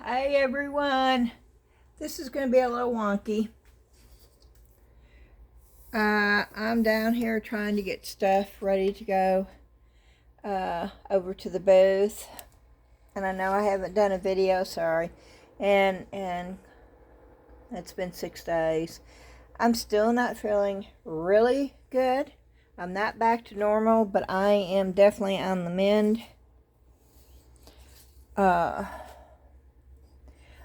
Hey everyone, this is going to be a little wonky. I'm down here trying to get stuff ready to go over to the booth, and I know I haven't done a video, sorry, and it's been 6 days. I'm still not feeling really good. I'm not back to normal, but I am definitely on the mend.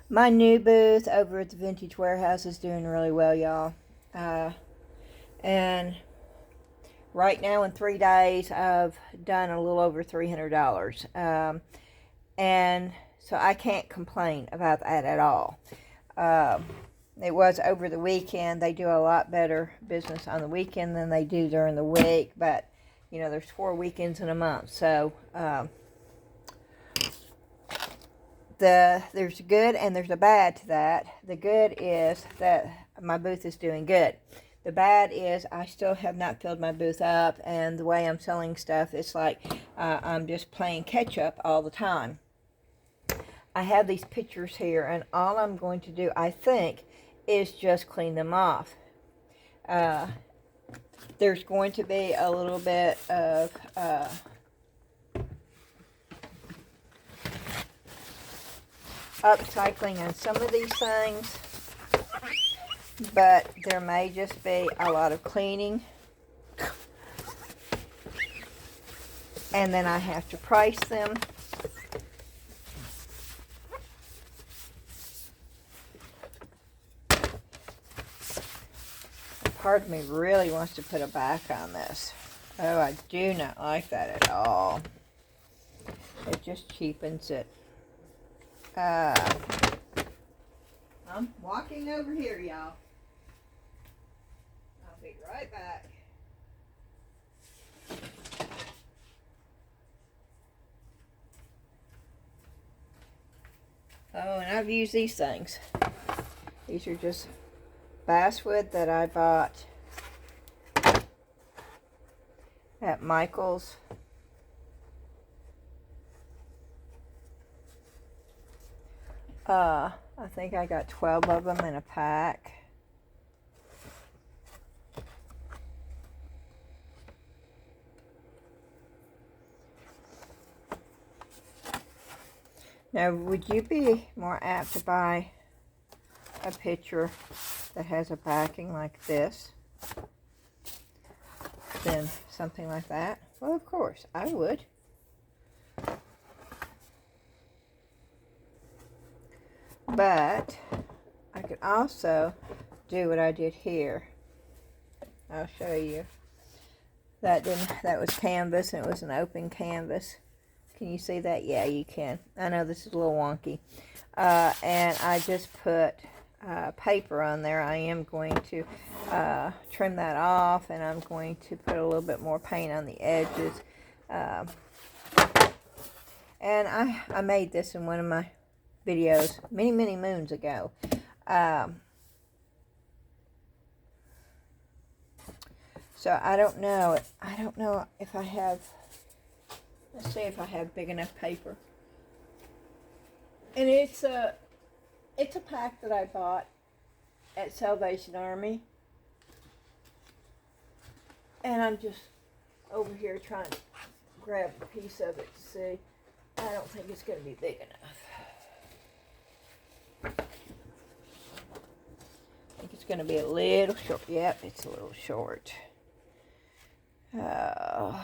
My new booth over at the Vintage Warehouse is doing really well, y'all. And right now in 3 days, I've done a little over $300. And so I can't complain about that at all. It was over the weekend. They do a lot better business on the weekend than they do during the week. But, you know, there's 4 weekends in a month. So, there's a good and there's a bad to that. The good is that my booth is doing good. The bad is I still have not filled my booth up, and the way I'm selling stuff, it's like I'm just playing catch up all the time. I have these pictures here, and all I'm going to do, I think, is just clean them off. There's going to be a little bit of upcycling on some of these things, but there may just be a lot of cleaning, and then I have to price them. Part of me really wants to put a back on this. Oh, I do not like that at all. It just cheapens it. I'm walking over here, y'all. I'll be right back. Oh, and I've used these things. These are just basswood that I bought at Michael's. I think I got 12 of them in a pack. Now, would you be more apt to buy a picture that has a backing like this than something like that? Well, of course, I would. But I could also do what I did here. I'll show you. That was canvas, and it was an open canvas. Can you see that? Yeah, you can. I know this is a little wonky. And I just put paper on there. I am going to trim that off, and I'm going to put a little bit more paint on the edges. And I made this in one of my videos many moons ago. So I don't know if I have, let's see if I have big enough paper. And it's a pack that I bought at Salvation Army. And I'm just over here trying to grab a piece of it to see. I don't think it's going to be big enough. I think it's going to be a little short. Yep, it's a little short. But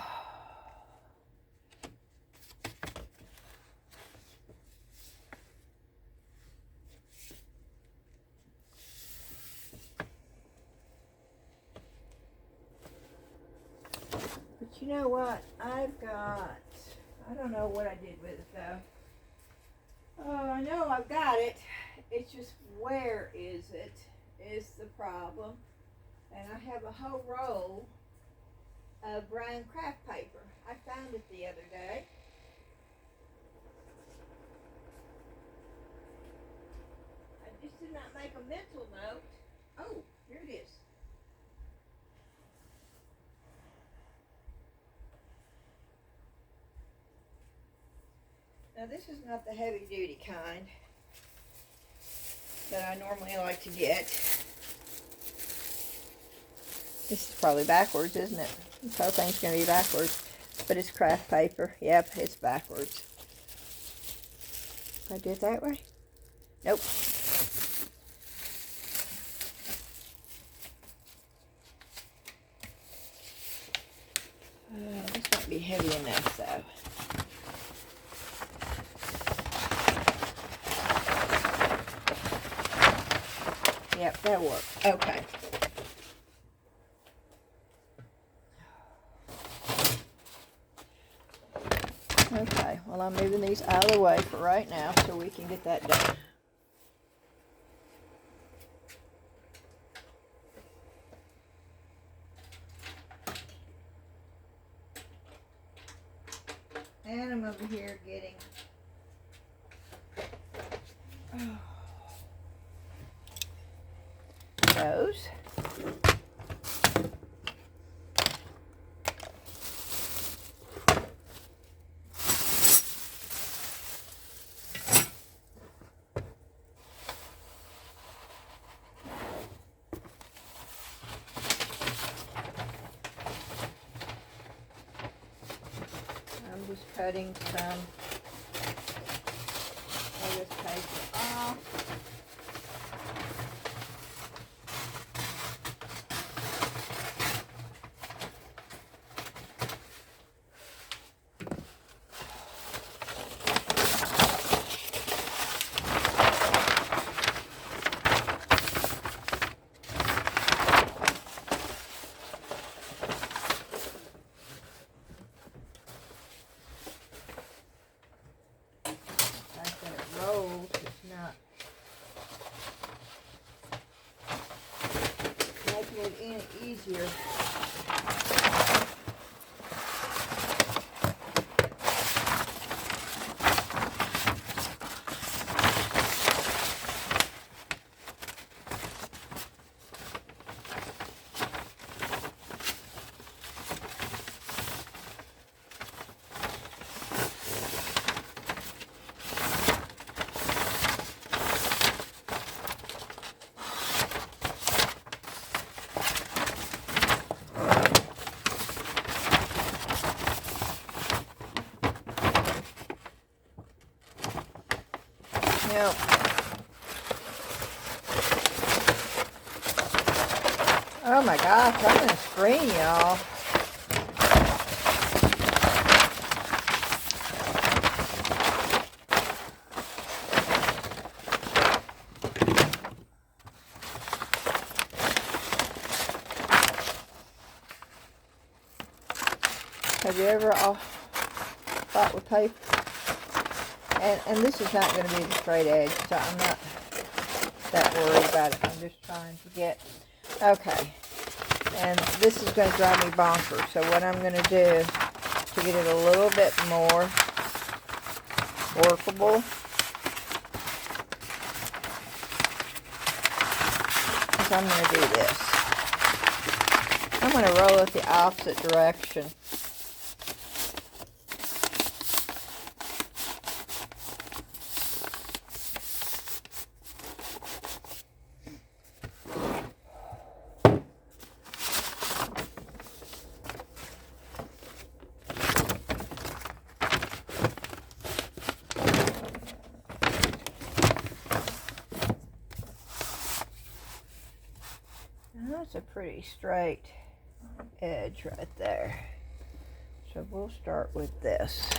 you know what? I've got, I don't know what I did with it though. Oh, I know I've got it. It's just, where is it? Is the problem. And I have a whole roll of brown craft paper. I found it the other day. I just did not make a mental note. Oh, here it is. Now this is not the heavy duty kind. that I normally like to get. This is probably backwards, isn't it? This whole thing's going to be backwards. But it's craft paper. Yep, it's backwards. Did I do it that way? Nope. This might be heavy enough, though. Yep, that'll work. Okay. Okay, well, I'm moving these out of the way for right now so we can get that done. And I'm over here getting those. I'm just cutting some of this paper off. Easier. Yep. Oh my gosh, I'm gonna screen y'all. Have you ever fought with paper? And this is not going to be the straight edge, so I'm not that worried about it. I'm just trying to get, okay. And this is going to drive me bonkers. So what I'm going to do to get it a little bit more workable is I'm going to do this. I'm going to roll it the opposite direction. That's a pretty straight edge right there. So we'll start with this.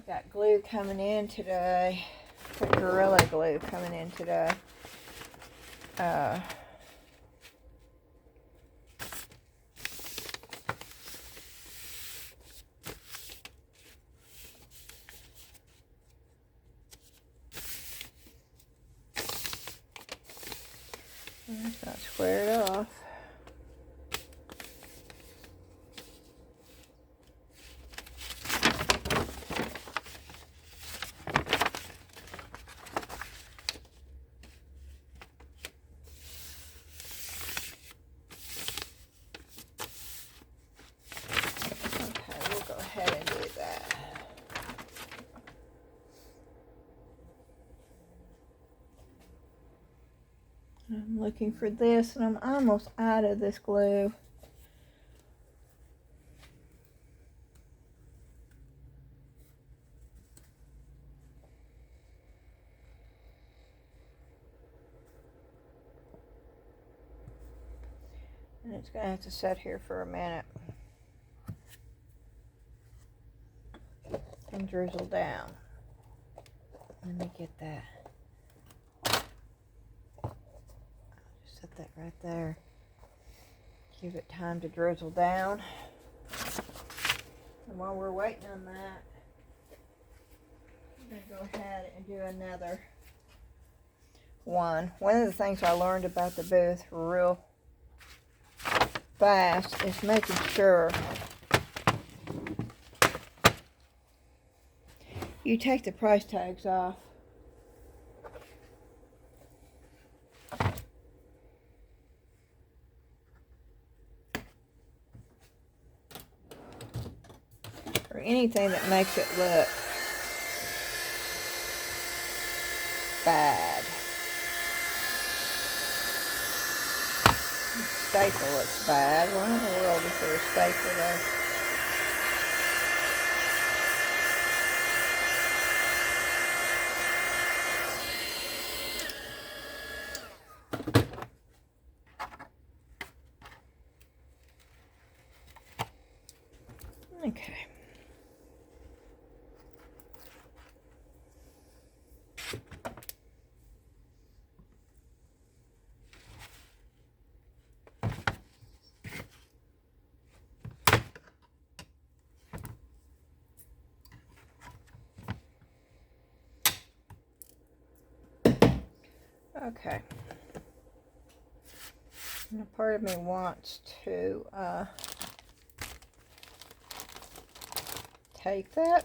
got glue coming in today. Got Gorilla Glue coming in today. It's not squared off. I'm looking for this, and I'm almost out of this glue. And it's going to have to sit here for a minute and drizzle down. Let me get that. Set that right there. Give it time to drizzle down. And while we're waiting on that, I'm going to go ahead and do another one. One of the things I learned about the booth real fast is making sure you take the price tags off. Or anything that makes it look bad. Staple looks bad. Why in the world is there a staple there? Okay. Okay. And a part of me wants to take that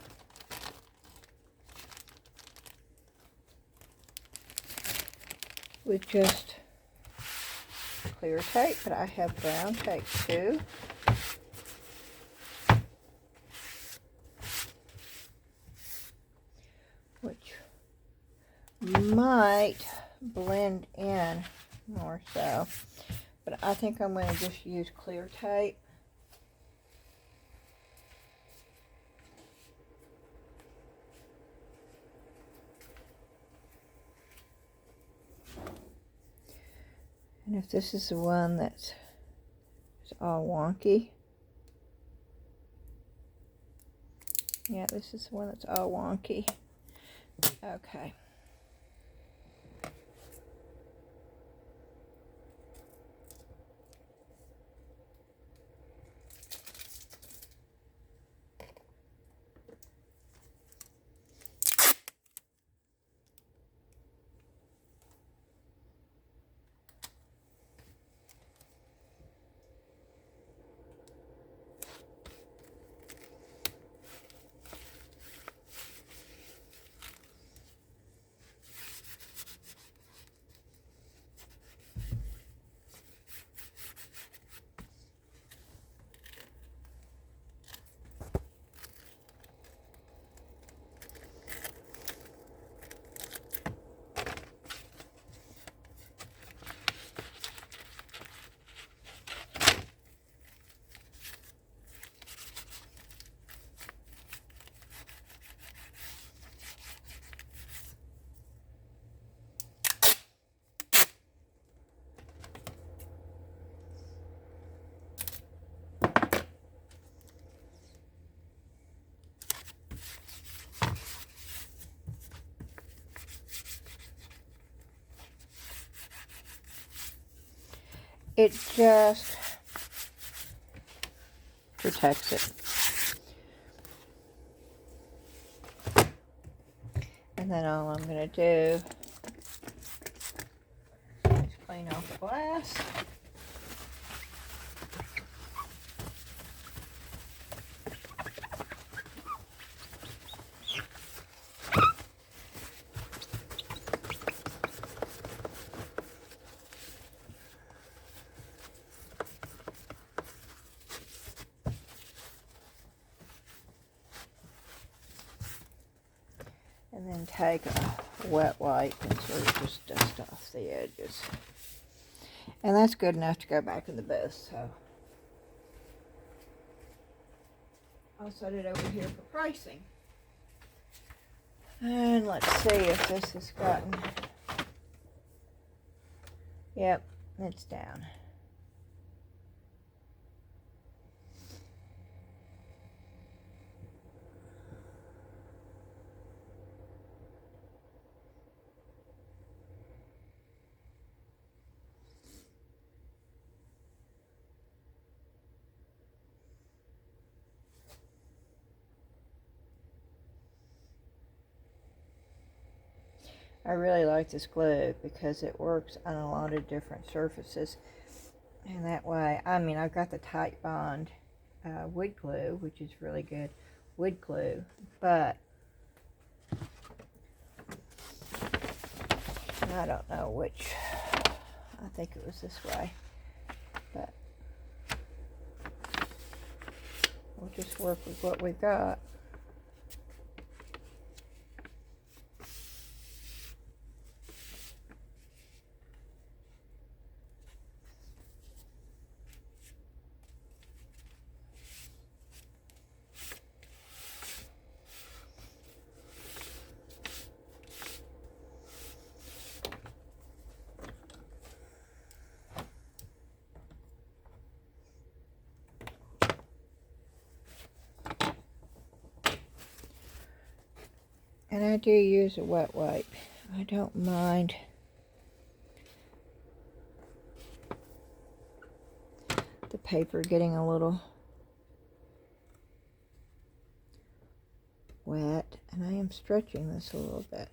with just clear tape, but I have brown tape too. Which might blend in more so, but I think I'm going to just use clear tape. And if this is the one that's all wonky, yeah, this is the one that's all wonky. Okay. it just protects it. And then all I'm going to do is clean off the glass. And then take a wet wipe and sort of just dust off the edges. And that's good enough to go back in the booth, so I'll set it over here for pricing. And let's see if this has gotten, yep, it's down. I really like this glue because it works on a lot of different surfaces. And that way, I mean, I've got the Tight Bond wood glue, which is really good wood glue, but I don't know which. I think it was this way, but we'll just work with what we've got. And I do use a wet wipe. I don't mind the paper getting a little wet. And I am stretching this a little bit.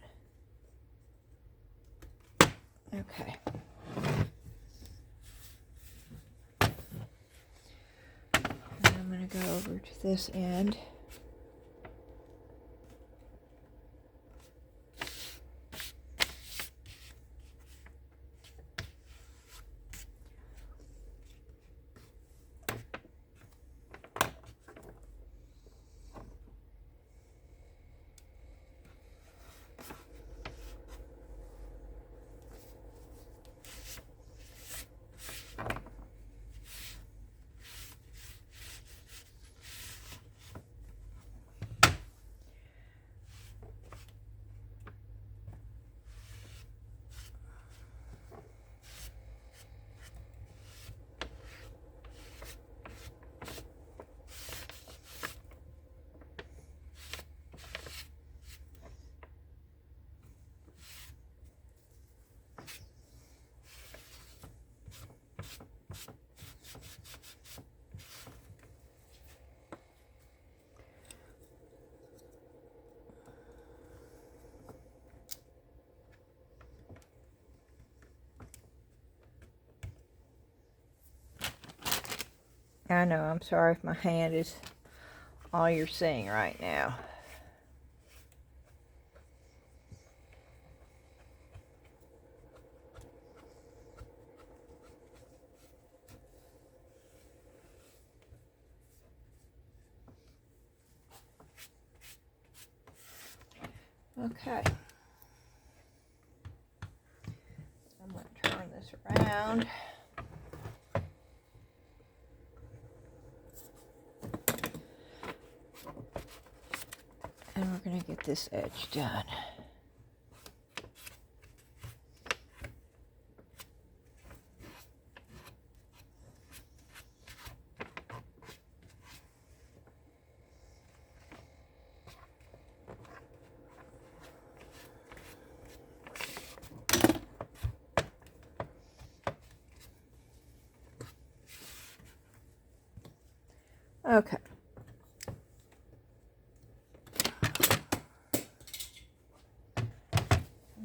Okay. And I'm going to go over to this end. I know, I'm sorry if my hand is all you're seeing right now. Okay. I'm going to turn this around. And we're going to get this edge done. Okay.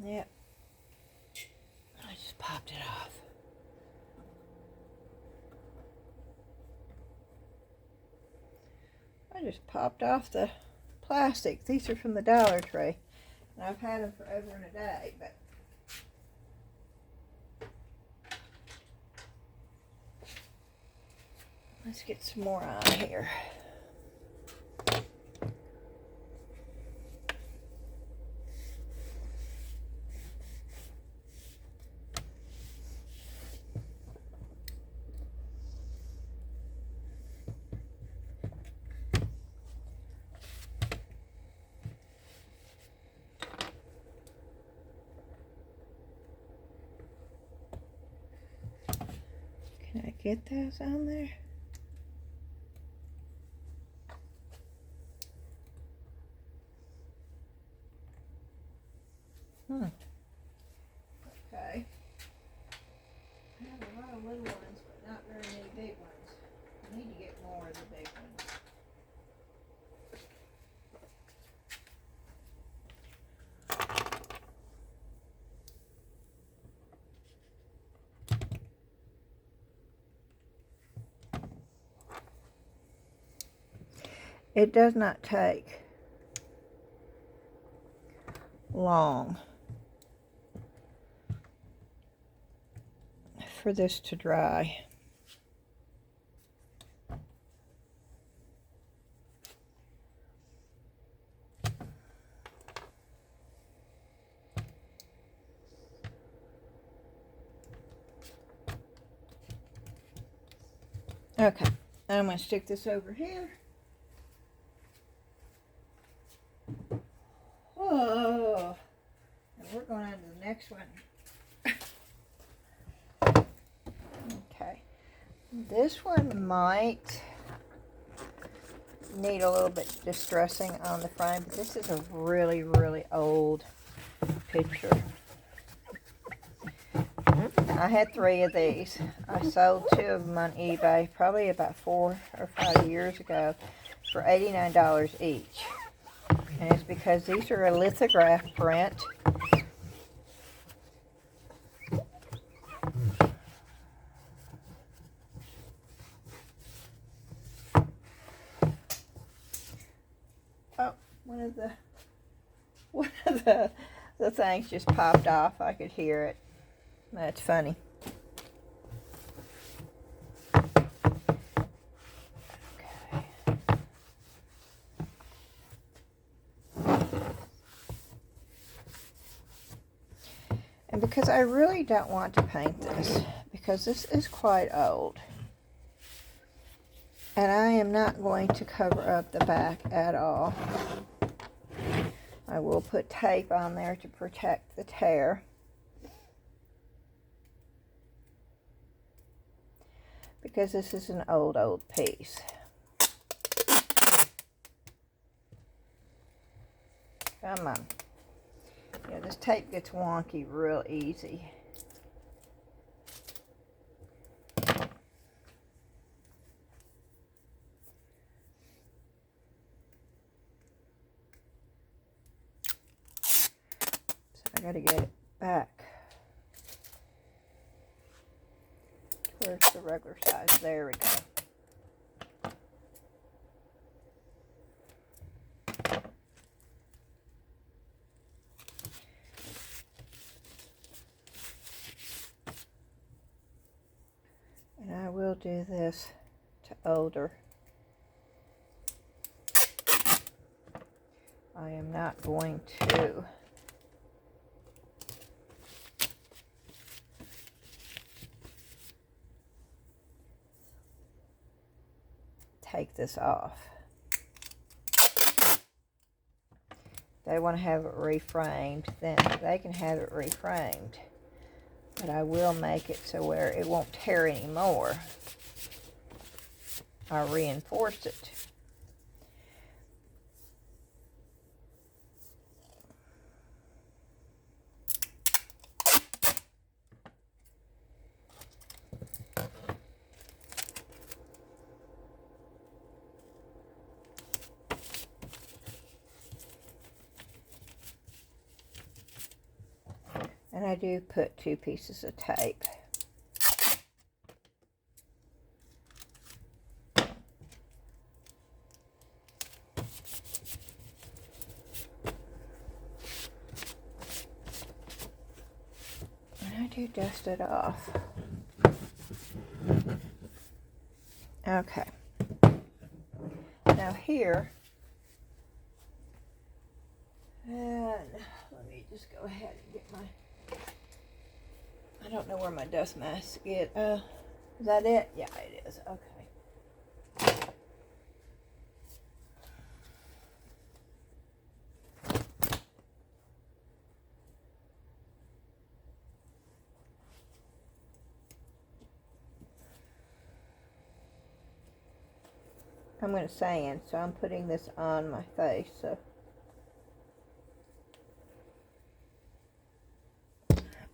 Yep. I just popped it off. I just popped off the plastic. These are from the Dollar Tree. And I've had them for over a day, but let's get some more on here. Can I get those on there? Okay. I have a lot of little ones, but not very many big ones. I need to get more of the big ones. It does not take long for this to dry. Okay, I'm going to stick this over here. Oh, and we're going on to the next one. Okay, this one might need a little bit distressing on the frame, but this is a really, really old picture. I had 3 of these. I sold 2 of them on eBay probably about 4 or 5 years ago for $89 each. And it's because these are a lithograph print. Oh, one of the things just popped off. I could hear it. That's funny. And because I really don't want to paint this, because this is quite old. And I am not going to cover up the back at all. I will put tape on there to protect the tear. Because this is an old piece. Come on. Yeah, this tape gets wonky real easy. So I gotta get it back towards the regular size. There we go. And I will do this to older. I am not going to take this off. They want to have it reframed, then they can have it reframed. But I will make it so where it won't tear anymore. I'll reinforce it. And I do put 2 pieces of tape. And I do dust it off. Okay. Now here, and let me just go ahead and get my, I don't know where my dust mask is. Is that it? Yeah, it is. Okay. I'm going to sand, so I'm putting this on my face. So,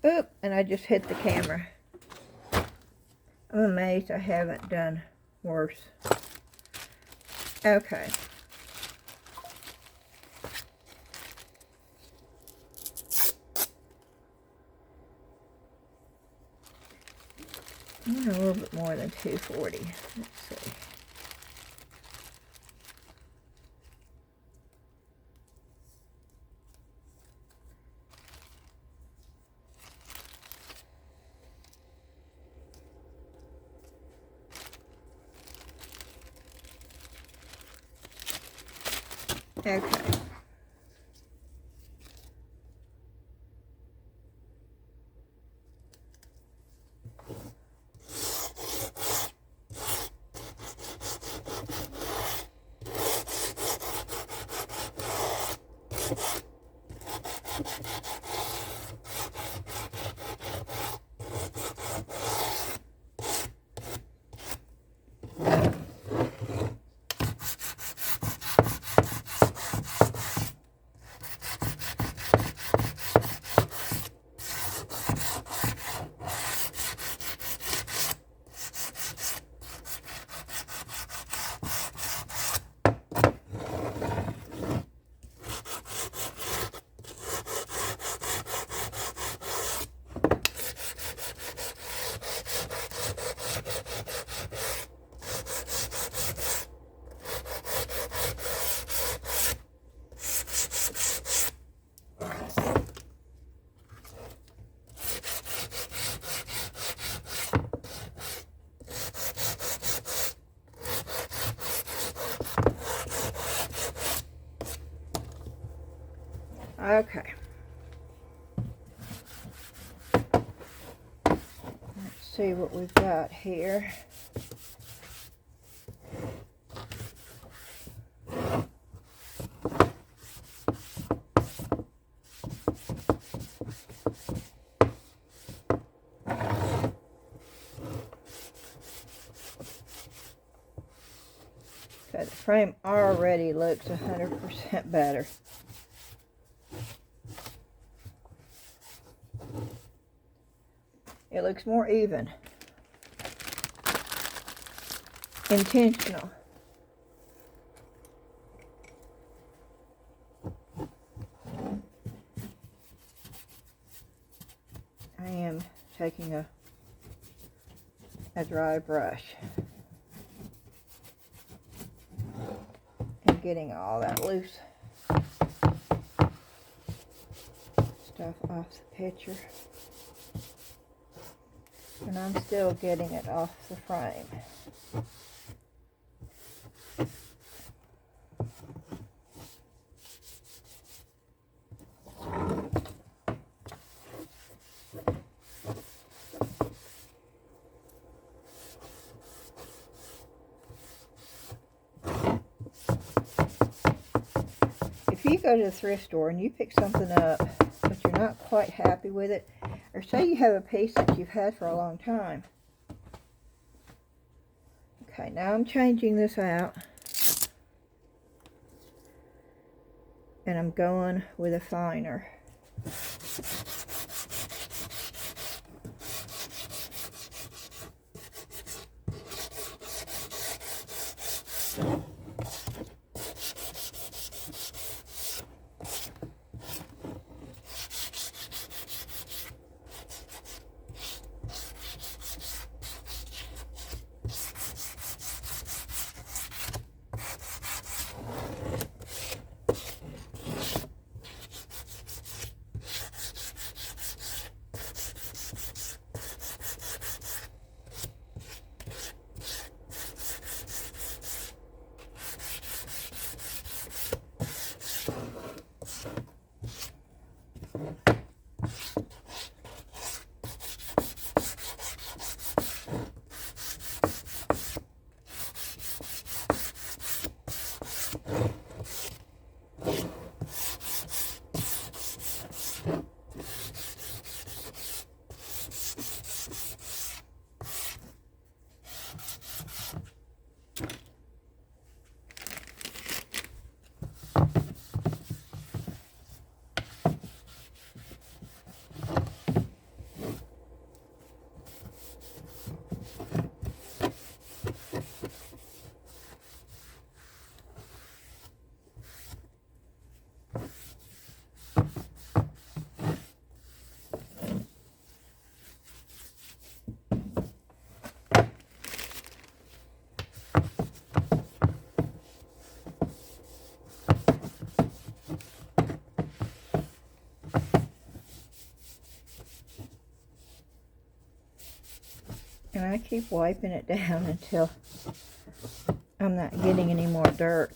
oop, and I just hit the camera. I'm amazed I haven't done worse. Okay. I want a little bit more than 240. Let's see. Okay. Okay. Let's see what we've got here. Okay, the frame already looks 100% better. It looks more even. Intentional. I am taking a dry brush and getting all that loose stuff off the picture. And I'm still getting it off the frame. If you go to the thrift store and you pick something up, but you're not quite happy with it, or say you have a piece that you've had for a long time. Okay, now I'm changing this out. And I'm going with a finer. keep wiping it down until I'm not getting any more dirt.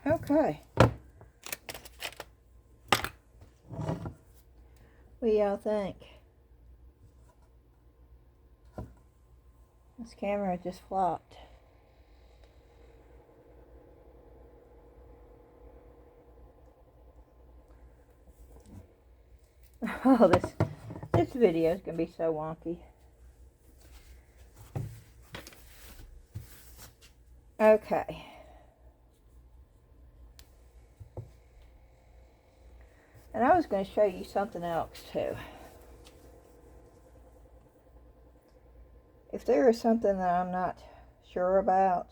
Okay. What do y'all think? This camera just flopped. Oh, this video is gonna be so wonky. Okay. And I was going to show you something else too. If there is something that I'm not sure about,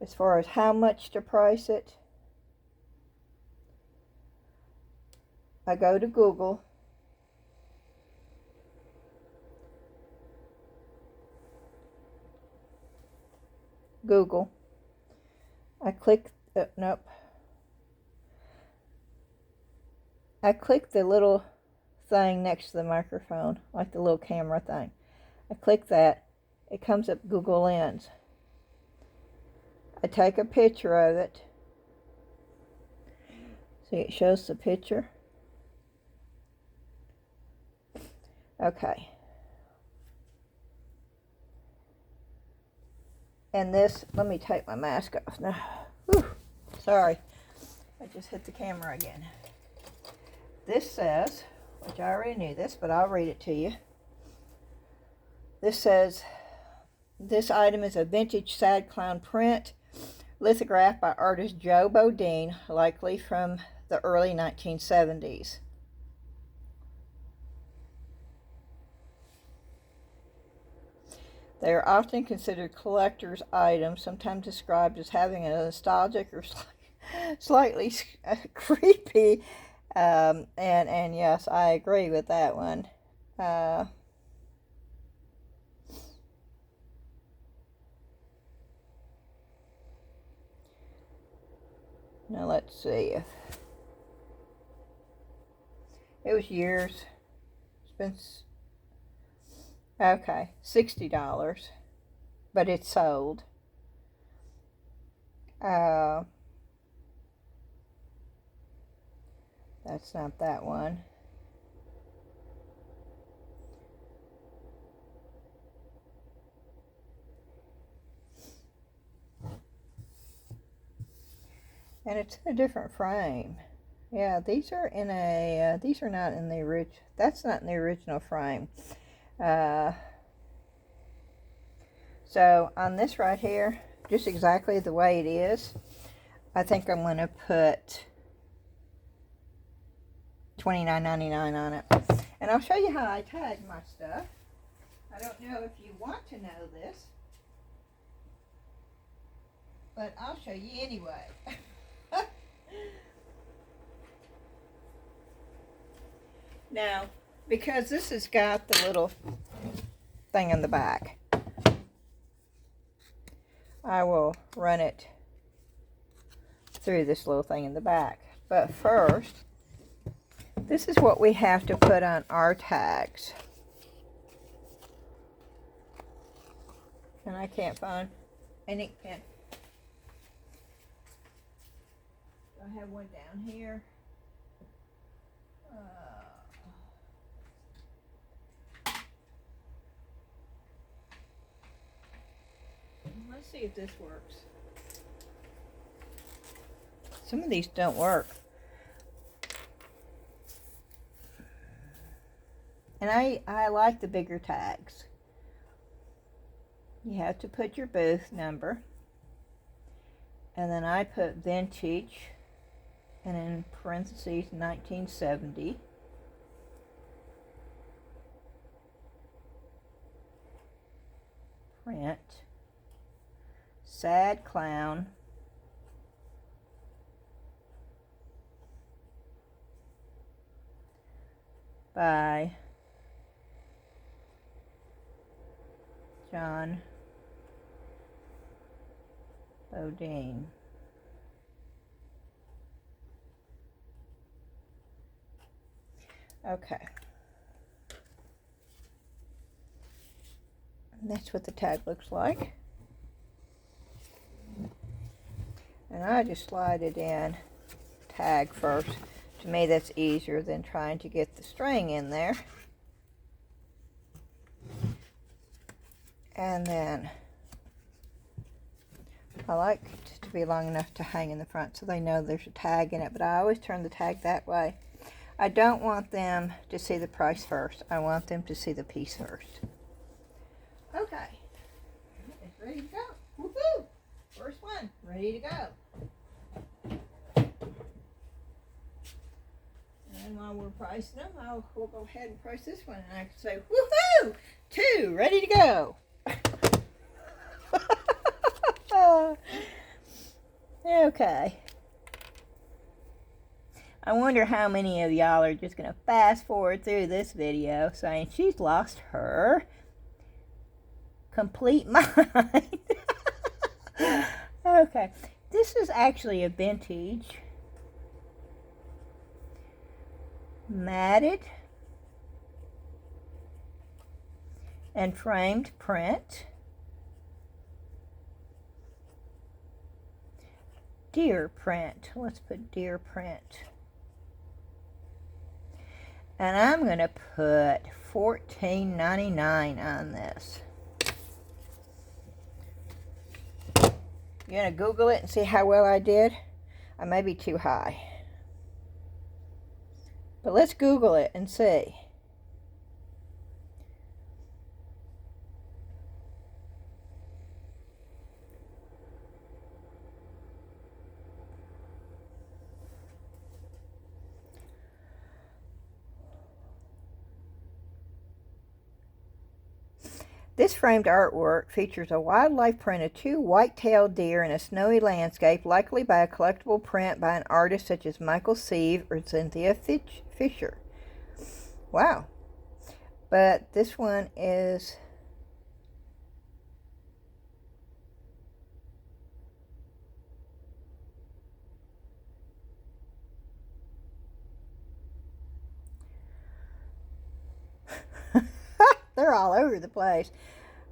as far as how much to price it, I go to Google. I click, nope. I click the little thing next to the microphone, like the little camera thing. I click that. It comes up Google Lens. I take a picture of it. See, it shows the picture. Okay. And this, let me take my mask off now. Whew, sorry, I just hit the camera again. This says, which I already knew this, but I'll read it to you. This says, this item is a vintage sad clown print, lithographed by artist Joe Bodine, likely from the early 1970s. They are often considered collector's items, sometimes described as having a nostalgic or slightly creepy. And yes, I agree with that one. Now let's see if it was years. It's been okay, $60, but it's sold. That's not that one. And it's in a different frame. Yeah, these are in a, these are not in the original, that's not in the original frame. So on this right here, just exactly the way it is, I think I'm going to put $29.99 on it. And I'll show you how I tag my stuff. I don't know if you want to know this, but I'll show you anyway. Now, because this has got the little thing in the back, I will run it through this little thing in the back. But first, this is what we have to put on our tags. And I can't find any pen. I have one down here. Let's see if this works. Some of these don't work. And I like the bigger tags. You have to put your booth number. And then I put vintage and in parentheses 1970. Print. Sad Clown. By John Bodine. Okay. And that's what the tag looks like. And I just slide it in tag first. To me, that's easier than trying to get the string in there. And then I like it to be long enough to hang in the front so they know there's a tag in it, but I always turn the tag that way. I don't want them to see the price first. I want them to see the piece first. Okay. It's ready to go. Woohoo! First one, ready to go. And while we're pricing them, we'll go ahead and price this one. And I can say, woohoo! 2, ready to go. Okay. I wonder how many of y'all are just going to fast forward through this video saying she's lost her complete mind. Okay. This is actually a vintage matted and framed print. Deer print. Let's put deer print. And I'm going to put $14.99 on this. You going to Google it and see how well I did? I may be too high. But let's Google it and see. This framed artwork features a wildlife print of 2 white-tailed deer in a snowy landscape, likely by a collectible print by an artist such as Michael Sieve or Cynthia Fisher. Wow. But this one is they're all over the place.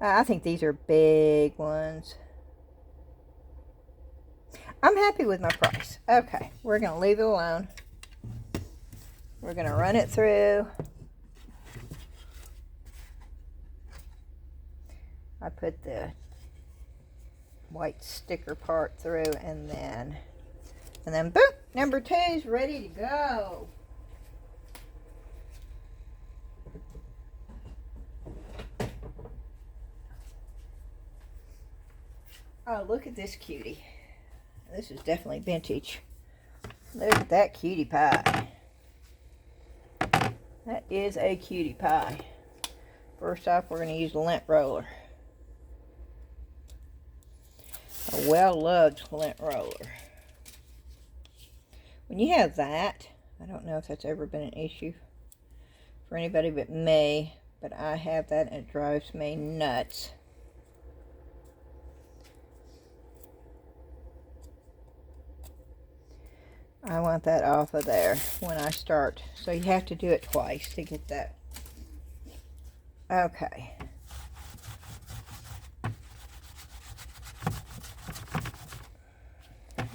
I think these are big ones. I'm happy with my price. Okay, we're going to leave it alone. We're going to run it through. I put the white sticker part through and then boom, number 2 is ready to go. Oh, look at this cutie. This is definitely vintage. Look at that cutie pie. That is a cutie pie. First off, we're going to use a lint roller. A well-loved lint roller. When you have that, I don't know if that's ever been an issue for anybody but me, but I have that and it drives me nuts. I want that off of there when I start. So you have to do it twice to get that. Okay.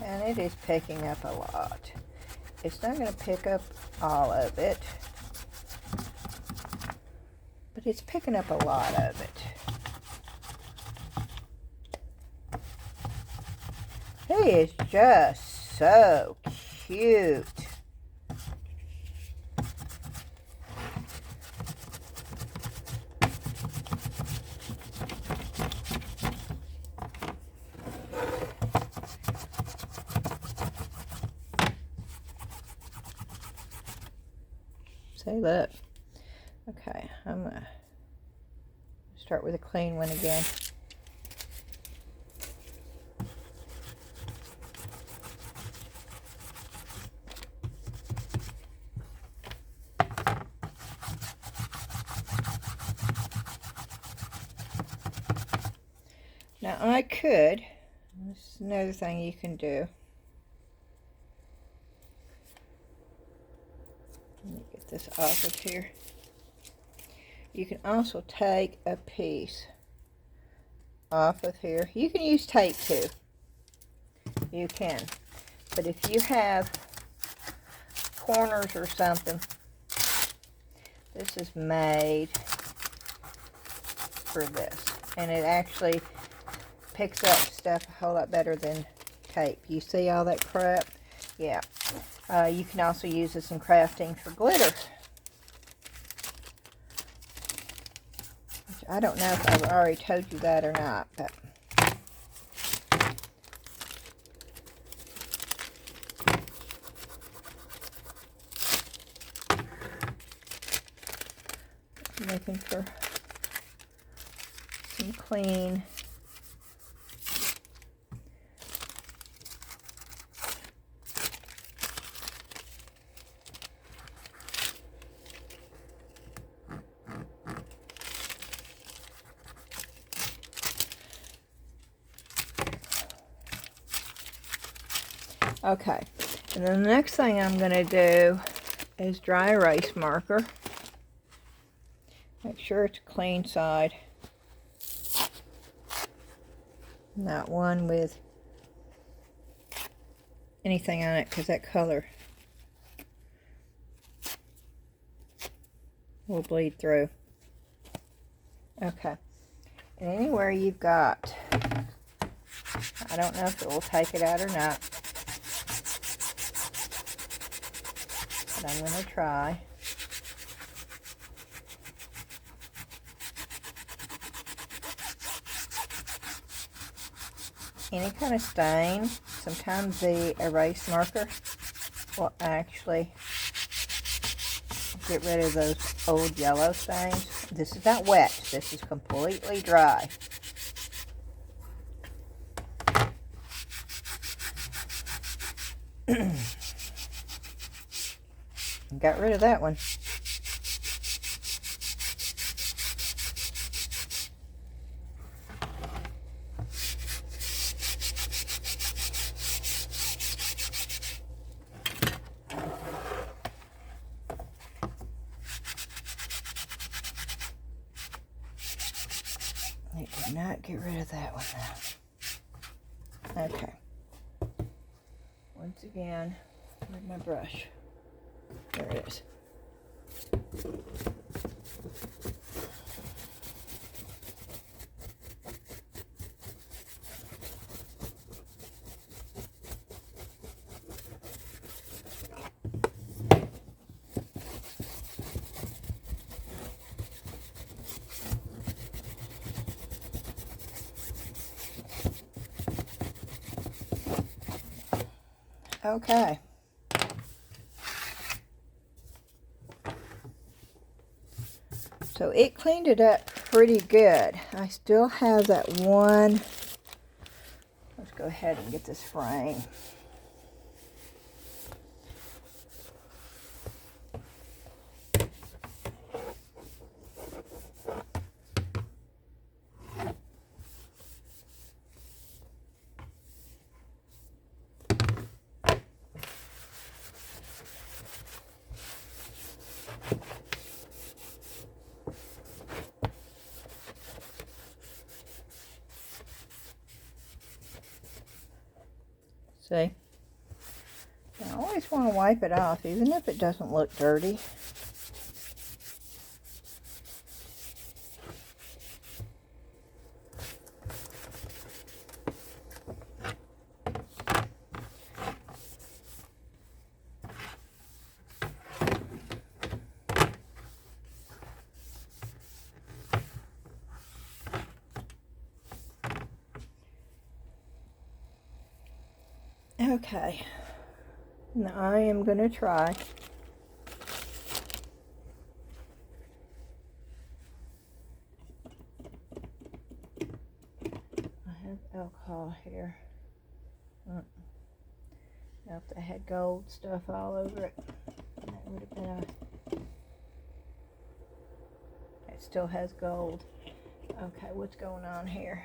And it is picking up a lot. It's not going to pick up all of it, but it's picking up a lot of it. He is just so cute. See, look. Okay, I'm going to start with a clean one again. Now I could, this is another thing you can do. Let me get this off of here. You can also take a piece off of here. You can use tape too. You can. But if you have corners or something, this is made for this. And it actually picks up stuff a whole lot better than tape. You see all that crap? Yeah. You can also use this in crafting for glitter. Which I don't know if I've already told you that or not, but I'm looking for some clean. Okay, and then the next thing I'm going to do is dry erase marker. Make sure it's a clean side. Not one with anything on it, because that color will bleed through. Okay, and anywhere you've got, I don't know if it will take it out or not, but I'm going to try. Any kind of stain, sometimes the erase marker will actually get rid of those old yellow stains. This is not wet, this is completely dry. Got rid of that one. I did not get rid of that one now. Okay. Once again, where's my brush? There it is. Okay. So it cleaned it up pretty good. I still have that one. Let's go ahead and get this frame. See? I always want to wipe it off, even if it doesn't look dirty. Okay. Now I am going to try. I have alcohol here. Now if they had gold stuff all over it, that would have been a... It still has gold. Okay, what's going on here?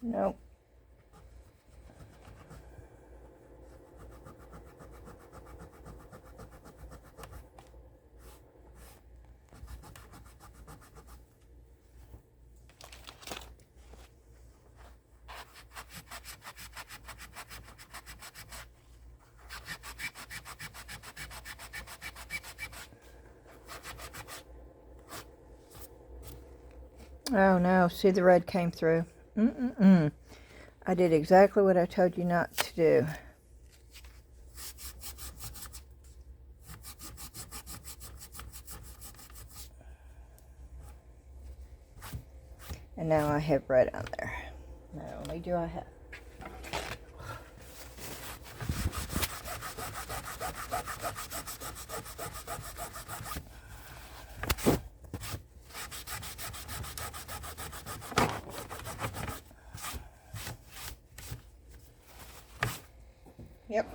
Nope. Oh no, see, the red came through. I did exactly what I told you not to do. And now I have red on there. Not only do I have... Yep.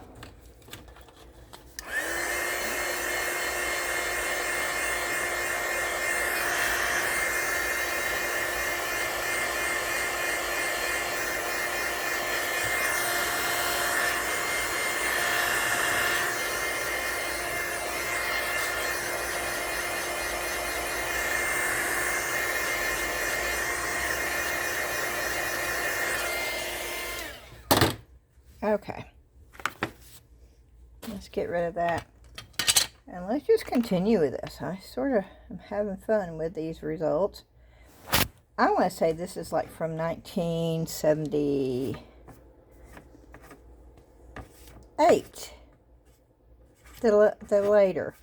Okay. Let's get rid of that. And let's just continue with this. I sort of am having fun with these results. I want to say this is like from 1978. The later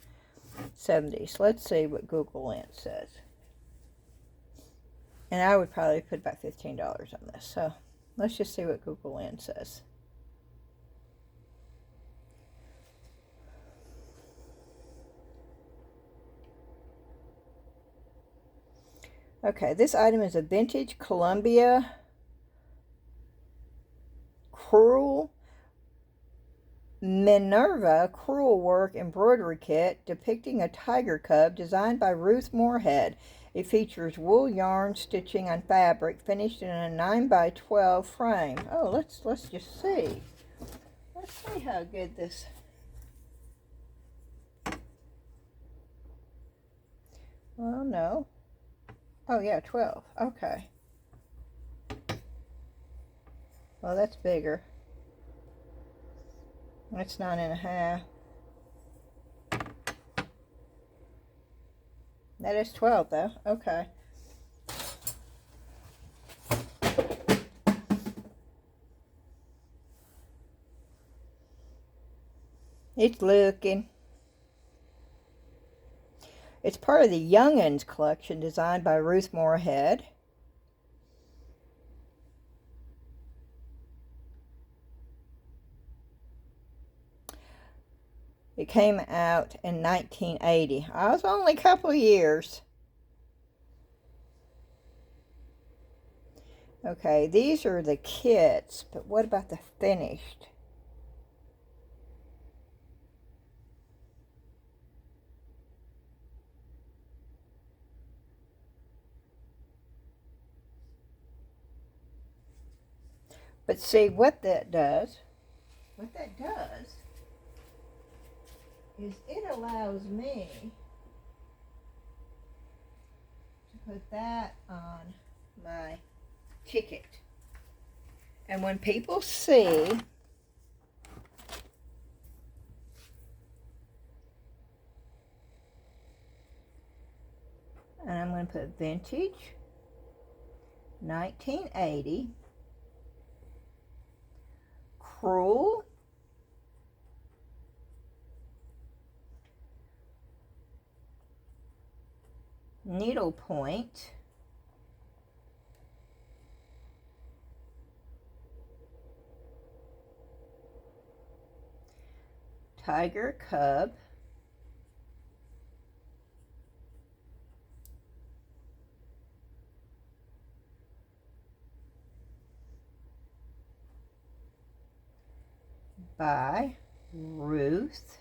70s. Let's see what Google Lens says. And I would probably put about $15 on this. So let's just see what Google Lens says. Okay, this item is a vintage Columbia Crewel Minerva crewel work embroidery kit depicting a tiger cub designed by Ruth Moorhead. It features wool yarn stitching on fabric finished in a 9x12 frame. Oh, let's just see. Let's see how good this... Well, no. Oh, yeah, 12. Okay. Well, that's bigger. That's 9.5. That is 12, though. Okay. It's looking. It's part of the Young'uns collection designed by Ruth Moorhead. It came out in 1980. I was only a couple of years. Okay, these are the kits, but what about the finished? But see, what that does is it allows me to put that on my ticket. And when people see and I'm going to put vintage 1980 cruel needlepoint tiger cub by Ruth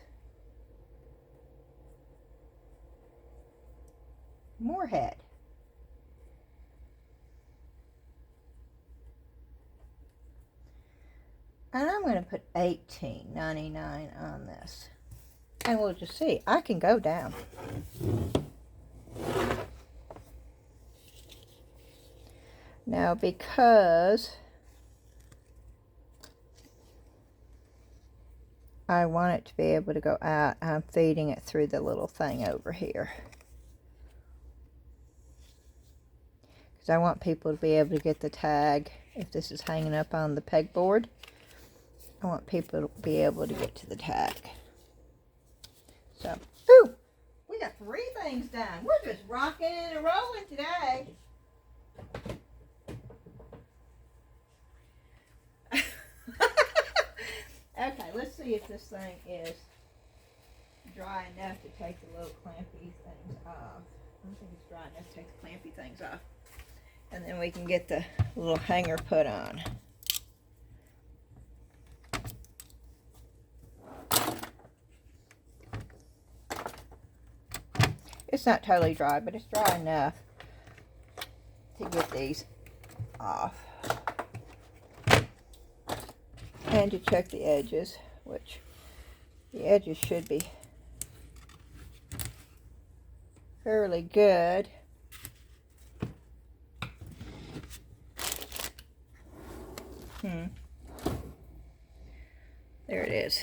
Moorhead. And I'm going to put $18.99 on this. And we'll just see. I can go down. Now, because I want it to be able to go out, I'm feeding it through the little thing over here. Because I want people to be able to get the tag. If this is hanging up on the pegboard, I want people to be able to get to the tag. So, ooh, we got 3 things done. We're just rocking and rolling today. Okay, let's see if this thing is dry enough to take the little clampy things off. I don't think it's dry enough to take the clampy things off. And then we can get the little hanger put on. It's not totally dry, but it's dry enough to get these off. And to check the edges, which the edges should be fairly good. There it is.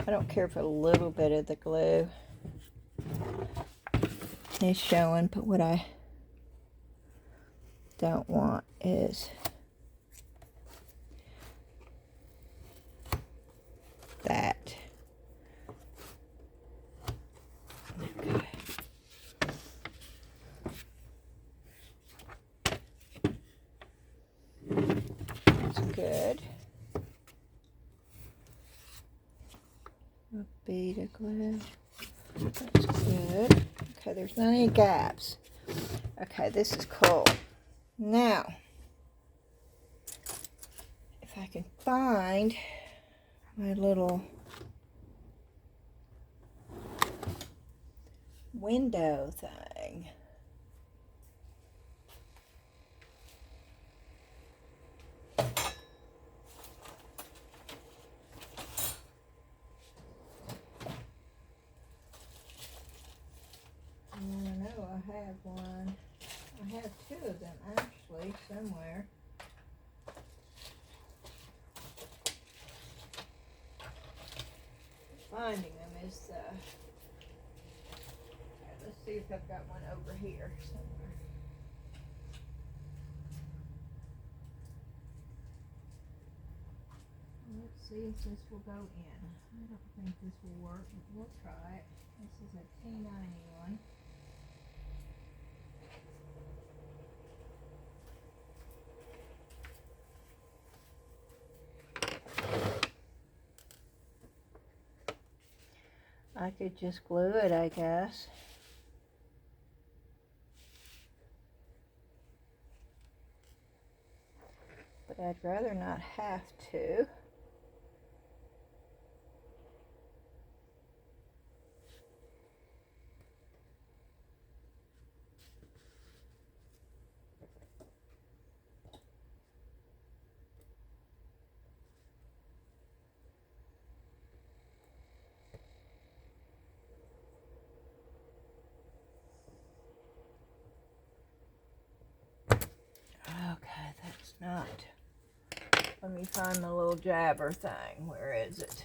I don't care for a little bit of the glue is showing, but what I don't want is that. Okay. That's good. A bead of glue. That's good. Okay, there's not any gaps. Okay, this is cool. Now, if I can find my little window thing. I know I have one. I have 2 of them actually somewhere. Finding them is let's see if I've got one over here somewhere. Let's see if this will go in. I don't think this will work, but we'll try it. This is a T91. I could just glue it, I guess. But I'd rather not have to. not. Let me find my little jabber thing. Where is it?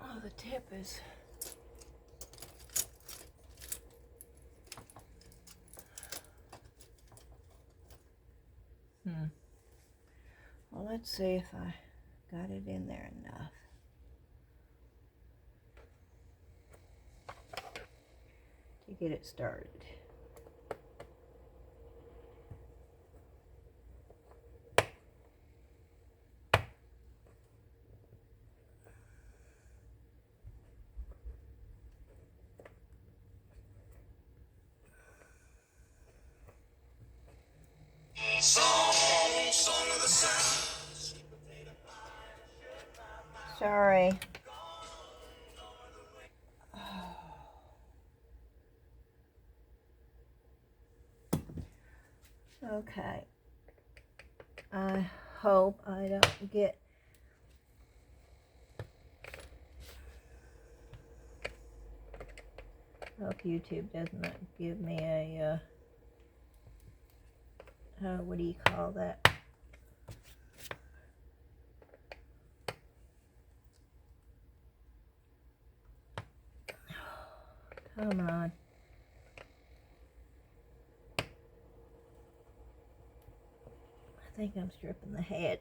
Oh, the tip is... Well, let's see if I got it in there enough to get it started. Sorry. Okay. I hope I don't get... Hope YouTube does not give me a, what do you call that? Come on. I think I'm stripping the head.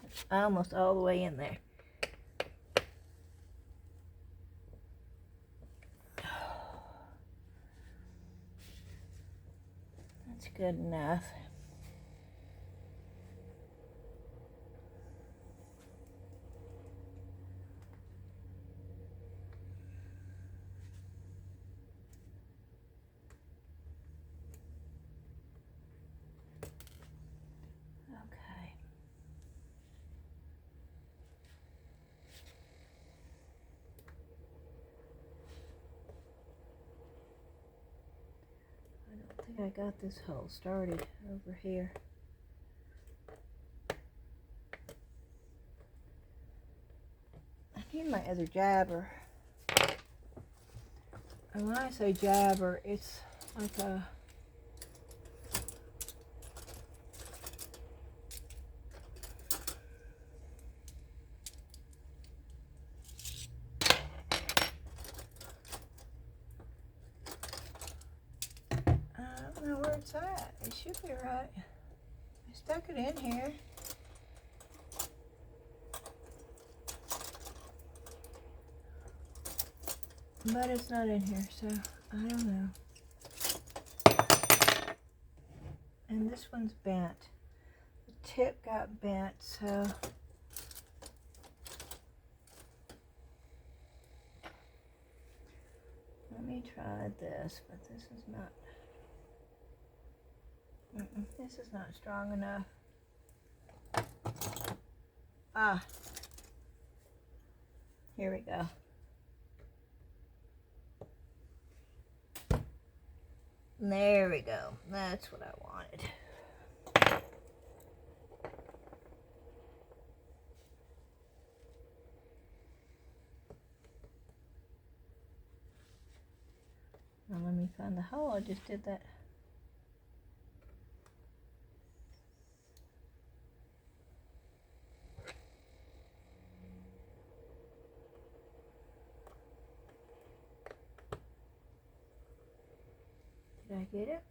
It's almost all the way in there. That's good enough. Okay. I don't think I got this hole started over here. I need my other jabber. And when I say jabber, it's like a... I don't know where it's at. It should be right. I stuck it in here. But it's not in here, so I don't know. And this one's bent. The tip got bent, so... Let me try this, but this is not... This is not strong enough. Ah. Here we go. There we go. That's what I wanted. Now let me find the hole. I just did that. Did I get it?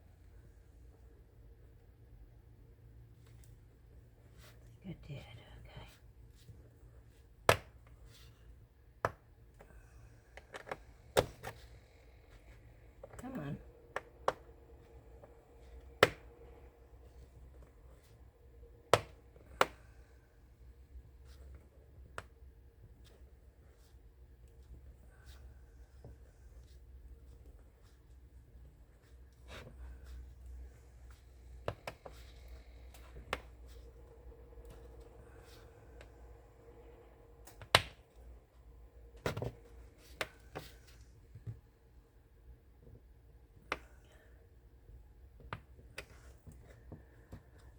I think I did. Okay.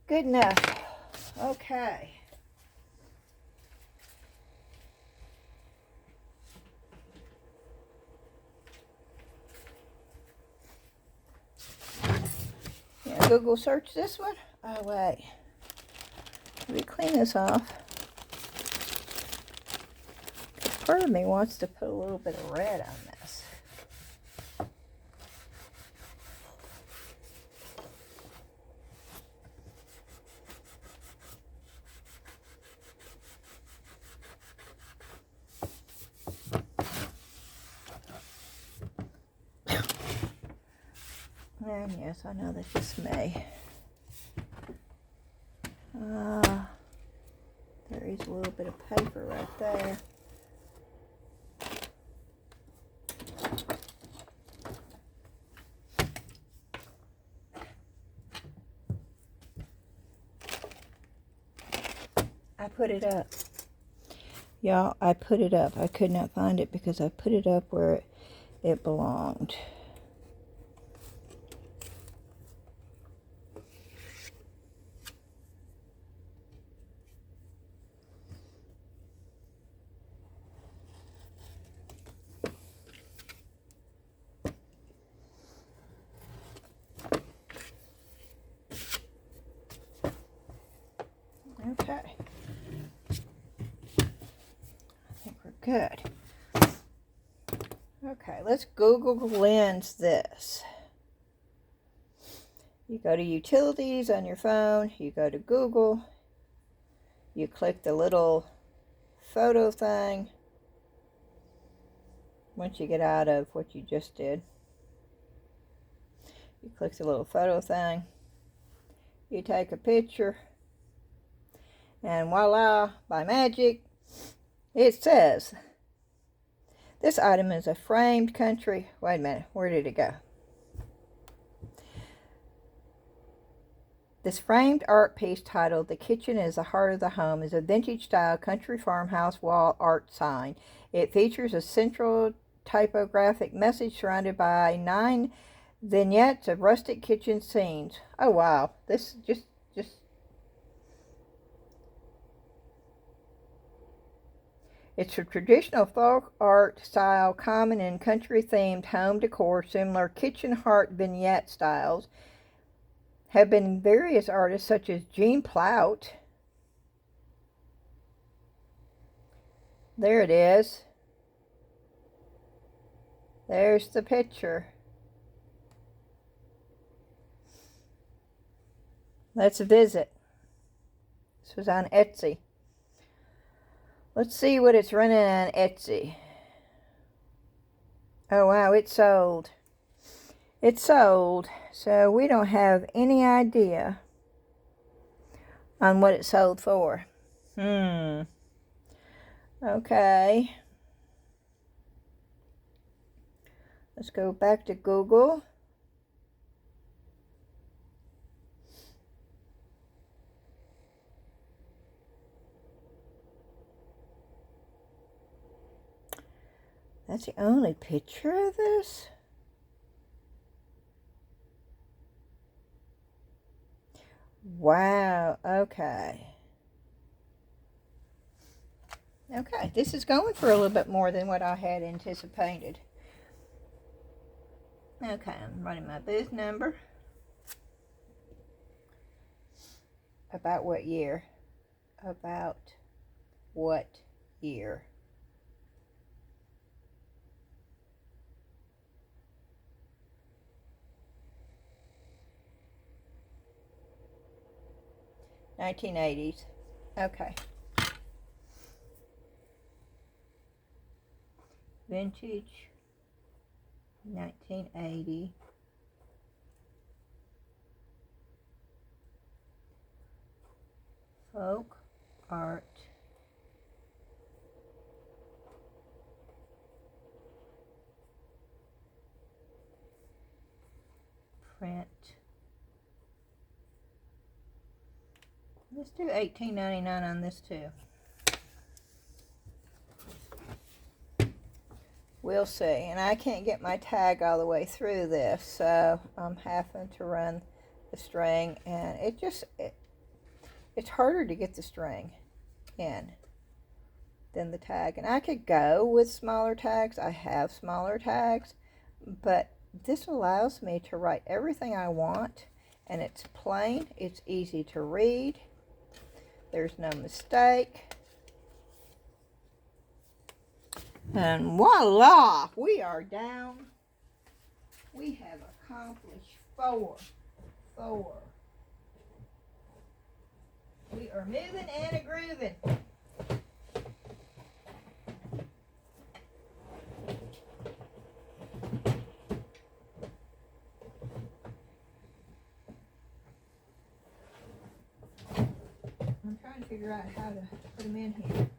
Good enough. Okay. Yeah, Google search this one. Oh, wait. Let me clean this off. Part of me wants to put a little bit of red on this. And yes, I know that's just me. There is a little bit of paper right there. I put it up. Y'all, I put it up. I could not find it because I put it up where it belonged. Okay. I think we're good. Okay, let's Google Lens this. You go to Utilities on your phone, you go to Google, you click the little photo thing. Once you get out of what you just did, you click the little photo thing, you take a picture, and voila, by magic, it says, this item is a framed country. Wait a minute, where did it go? This framed art piece titled "The Kitchen is the Heart of the Home" is a vintage-style country farmhouse wall art sign. It features a central typographic message surrounded by 9 vignettes of rustic kitchen scenes. Oh wow, this just it's a traditional folk art style common in country-themed home decor. Similar kitchen heart vignette styles have been various artists such as Jean Plout. There it is. There's the picture. Let's visit. This was on Etsy. Let's see what it's running on Etsy. Oh wow, it sold. It sold. So we don't have any idea on what it sold for. Okay. Let's go back to Google. That's the only picture of this? Wow, okay. Okay, this is going for a little bit more than what I had anticipated. Okay, I'm running my booth number. About what year? About what year? $1980s. Okay. Vintage 1980. Folk art. Print. Let's do $18.99 on this too. We'll see. And I can't get my tag all the way through this, so I'm having to run the string, and it's harder to get the string in than the tag. And I could go with smaller tags. I have smaller tags, but this allows me to write everything I want, and it's plain, it's easy to read, there's no mistake. And voila, we are down. We have accomplished four. We are moving and a grooving. I'm trying to figure out how to put them in here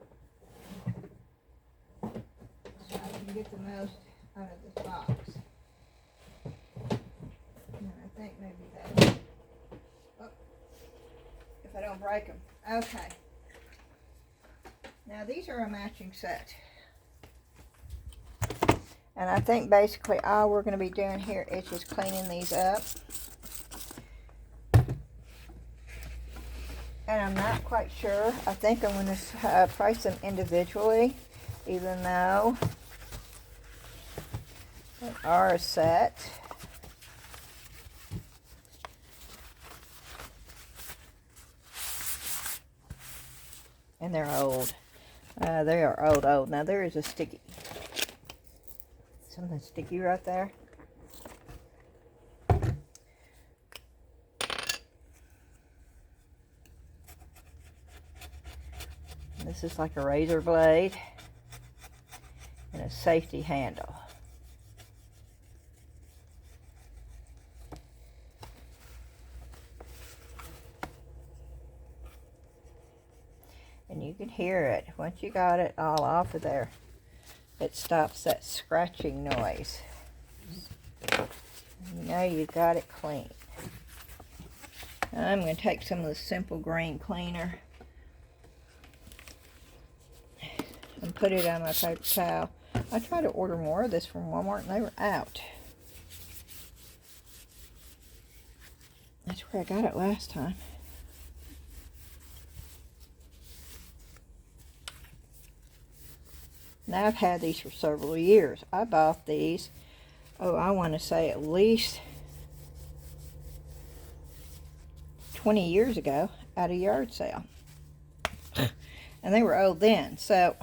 so I can get the most out of this box. And I think maybe that, oh, if I don't break them. Okay. Now these are a matching set. And I think basically all we're going to be doing here is just cleaning these up. And I'm not quite sure. I think I'm going to price them individually, even though they are a set. And they're old. They are old. Now there is a sticky. Something sticky right there. This is like a razor blade and a safety handle. And you can hear it. Once you got it all off of there, it stops that scratching noise. You know you got it clean. I'm going to take some of the simple green cleaner and put it on my paper towel. I tried to order more of this from Walmart and they were out. That's where I got it last time. Now I've had these for several years. I bought these, oh, I want to say at least 20 years ago at a yard sale. And they were old then, so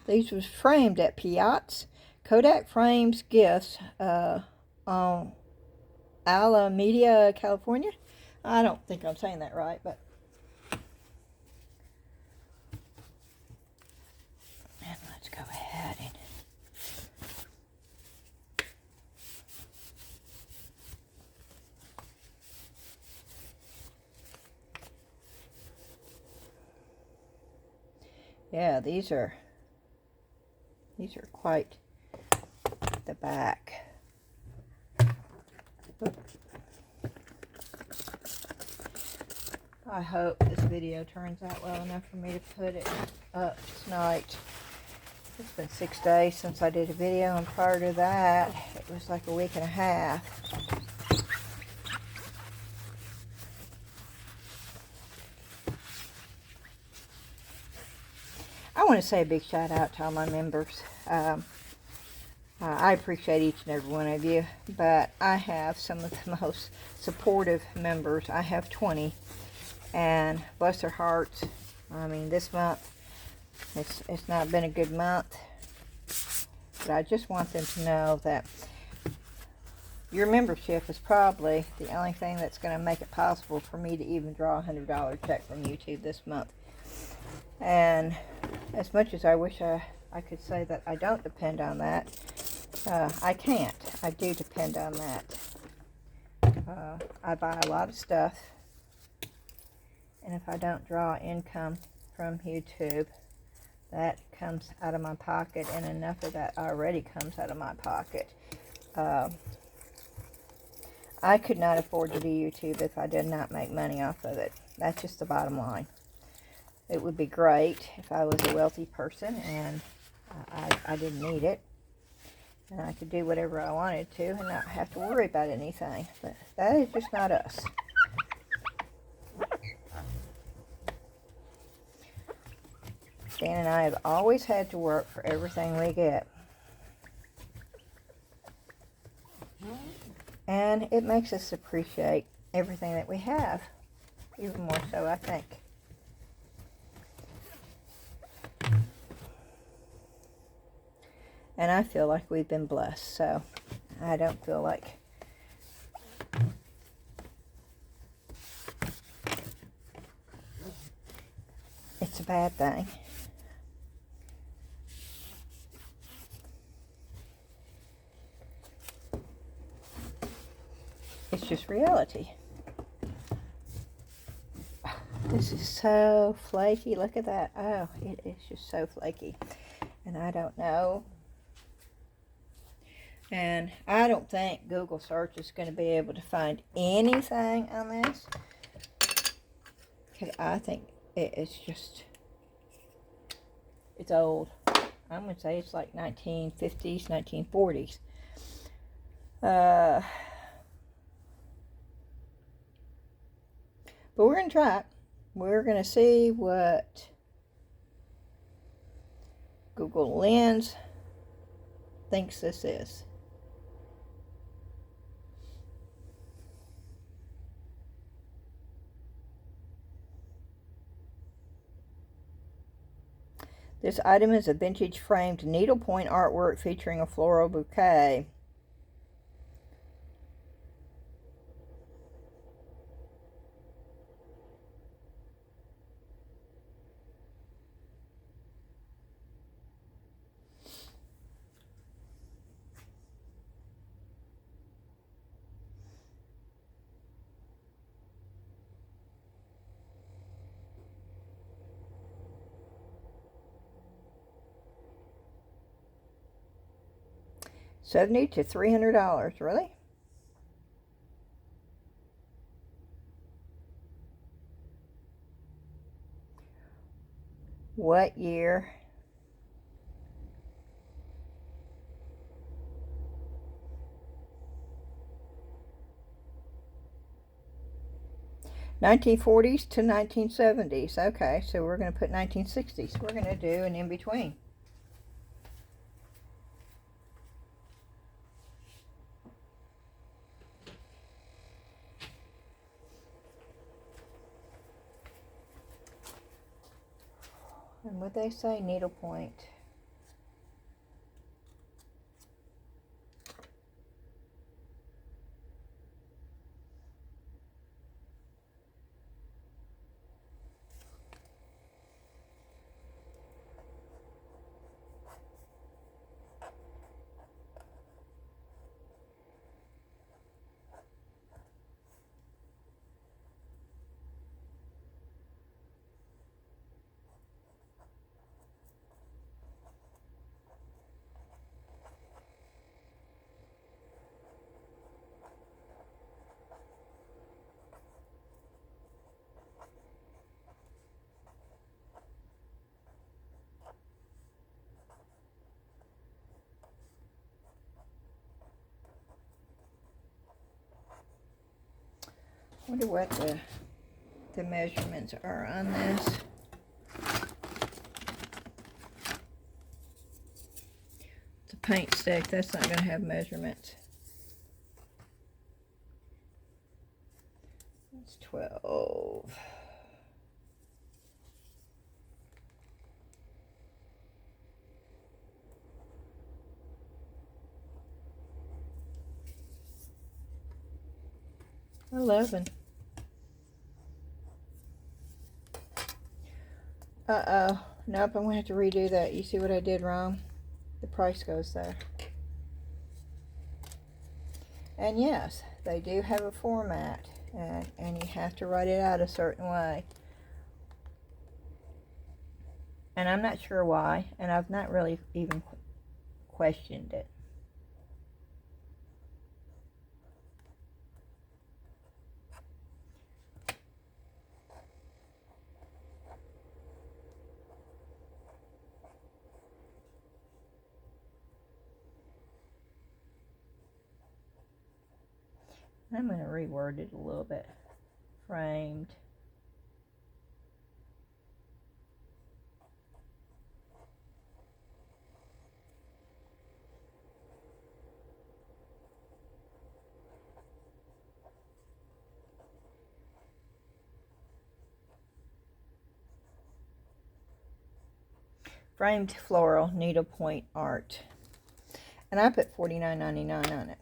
these was framed at Piat's Kodak Frames Gifts on Alameda, California. I don't think I'm saying that right, but and let's go ahead and yeah, these are quite the back. I hope this video turns out well enough for me to put it up tonight. It's been 6 days since I did a video, and prior to that, it was like a week and a half. I want to say a big shout out to all my members. I appreciate each and every one of you, but I have some of the most supportive members. I have 20, and bless their hearts. I mean, this month, it's not been a good month, but I just want them to know that your membership is probably the only thing that's going to make it possible for me to even draw a $100 check from YouTube this month. And as much as I wish I could say that I don't depend on that, I can't. I do depend on that. I buy a lot of stuff, and if I don't draw income from YouTube, that comes out of my pocket, and enough of that already comes out of my pocket. I could not afford to do YouTube if I did not make money off of it. That's just the bottom line. It would be great if I was a wealthy person and I didn't need it. And I could do whatever I wanted to and not have to worry about anything. But that is just not us. Dan and I have always had to work for everything we get. And it makes us appreciate everything that we have. Even more so, I think. And I feel like we've been blessed, so I don't feel like it's a bad thing. It's just reality. This is so flaky. Look at that. Oh, it is just so flaky. And I don't know. And I don't think Google search is going to be able to find anything on this. Because I think it's just, it's old. I'm going to say it's like 1950s, 1940s. But we're going to try it. We're going to see what Google Lens thinks this is. This item is a vintage framed needlepoint artwork featuring a floral bouquet. $70 to $300, really? What year? $1940s to 1970s. Okay, so we're going to put 1960s. We're going to do an in-between. And what they say, needlepoint. I wonder what the measurements are on this. It's a paint stick. That's not going to have measurements. It's 12. $11. Uh-oh. Nope, I'm going to have to redo that. You see what I did wrong? The price goes there. And yes, they do have a format. And you have to write it out a certain way. And I'm not sure why. And I've not really even questioned it. I'm going to reword it a little bit. Framed. Framed floral needlepoint art. And I put $49.99 on it.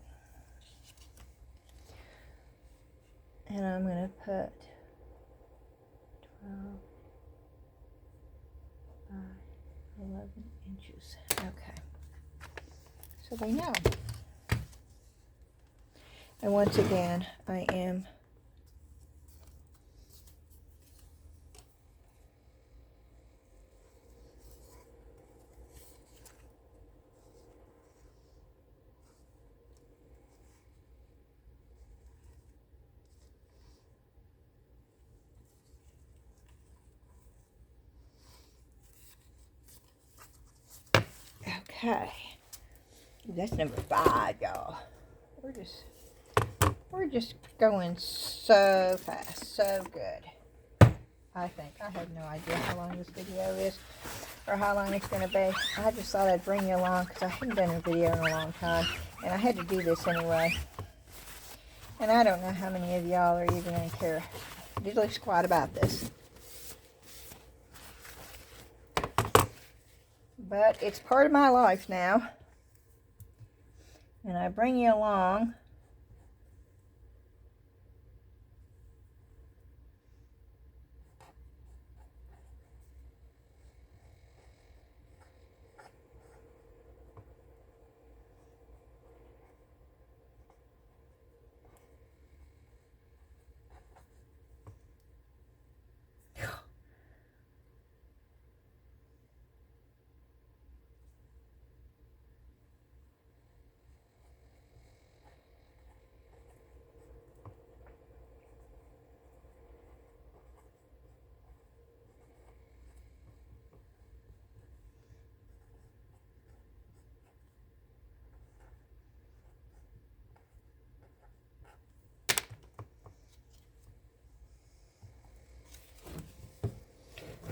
And I'm going to put 12 by 11 inches. Okay. So they know. And once again, I am okay. That's number 5, y'all. We're just going so fast, so good. I think. I have no idea how long this video is or how long it's going to be. I just thought I'd bring you along because I hadn't done a video in a long time. And I had to do this anyway. And I don't know how many of y'all are even going to care diddly squat about this. But it's part of my life now. And I bring you along.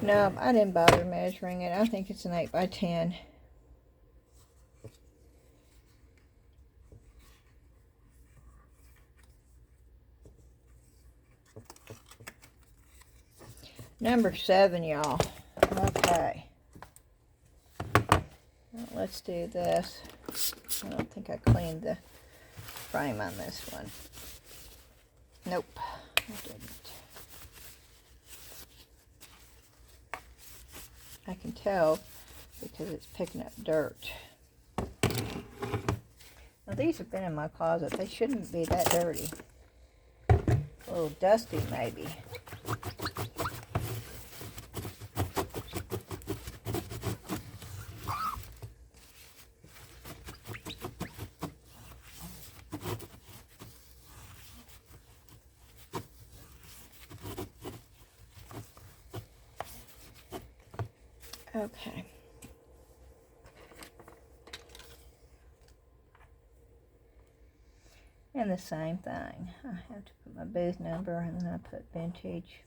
No, I didn't bother measuring it. I think it's an 8 by 10. Number 7, y'all. Okay. Well, let's do this. I don't think I cleaned the frame on this one. Nope, I didn't. I can tell because it's picking up dirt. Now these have been in my closet. They shouldn't be that dirty. A little dusty maybe. Okay. And the same thing. I have to put my booth number and then I put vintage.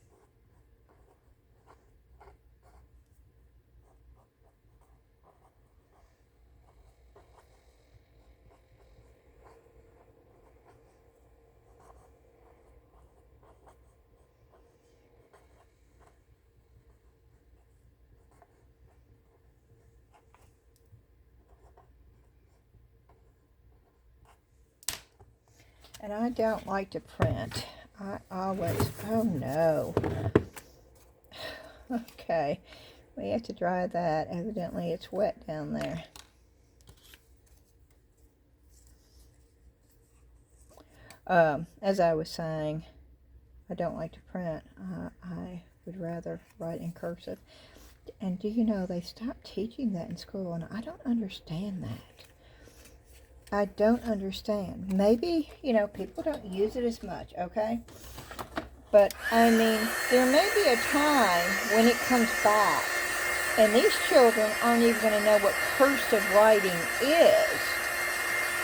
And I don't like to print. I always, oh no. Okay, we have to dry that. Evidently it's wet down there. As I was saying, I don't like to print. I would rather write in cursive. And do you know, they stopped teaching that in school, and I don't understand that. I don't understand. Maybe, you know, people don't use it as much, okay? But, I mean, there may be a time when it comes back, and these children aren't even going to know what cursive writing is,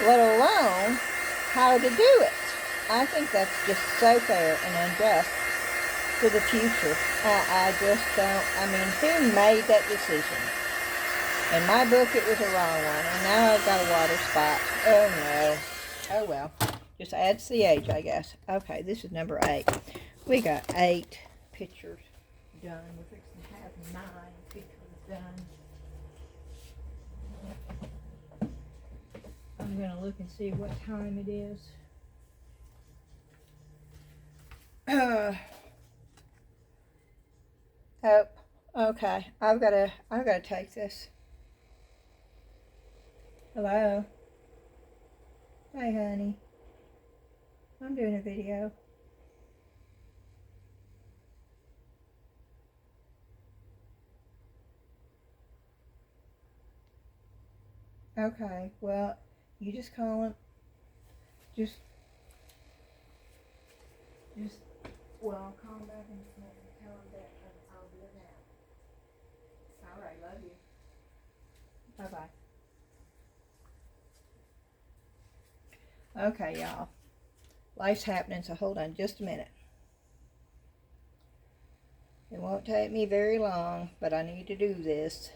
let alone how to do it. I think that's just so fair and unjust for the future. I just don't, I mean, who made that decision? In my book, it was a wrong one, and now I've got a water spot. Oh, no. Oh, well. Just adds to the age, I guess. Okay, this is number 8. We got 8 pictures done. We're fixing to have 9 pictures done. I'm going to look and see what time it is. Oh, okay. I've got to take this. Hello. Hey, honey. I'm doing a video. Okay, well, you just call him. Well, I'll call him back and tell him that I'll do it now. All right, love you. Bye-bye. Okay, y'all. Life's happening, so hold on just a minute. It won't take me very long, but I need to do this.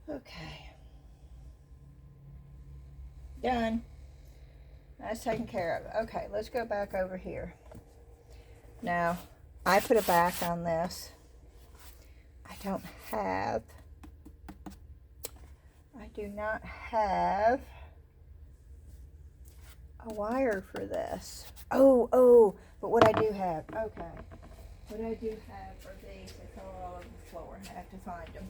Okay. Done. That's taken care of. Okay, let's go back over here. Now, I put a back on this. I do not have a wire for this. Oh, but what I do have, okay. What I do have are these. They fell all over the floor. I have to find them.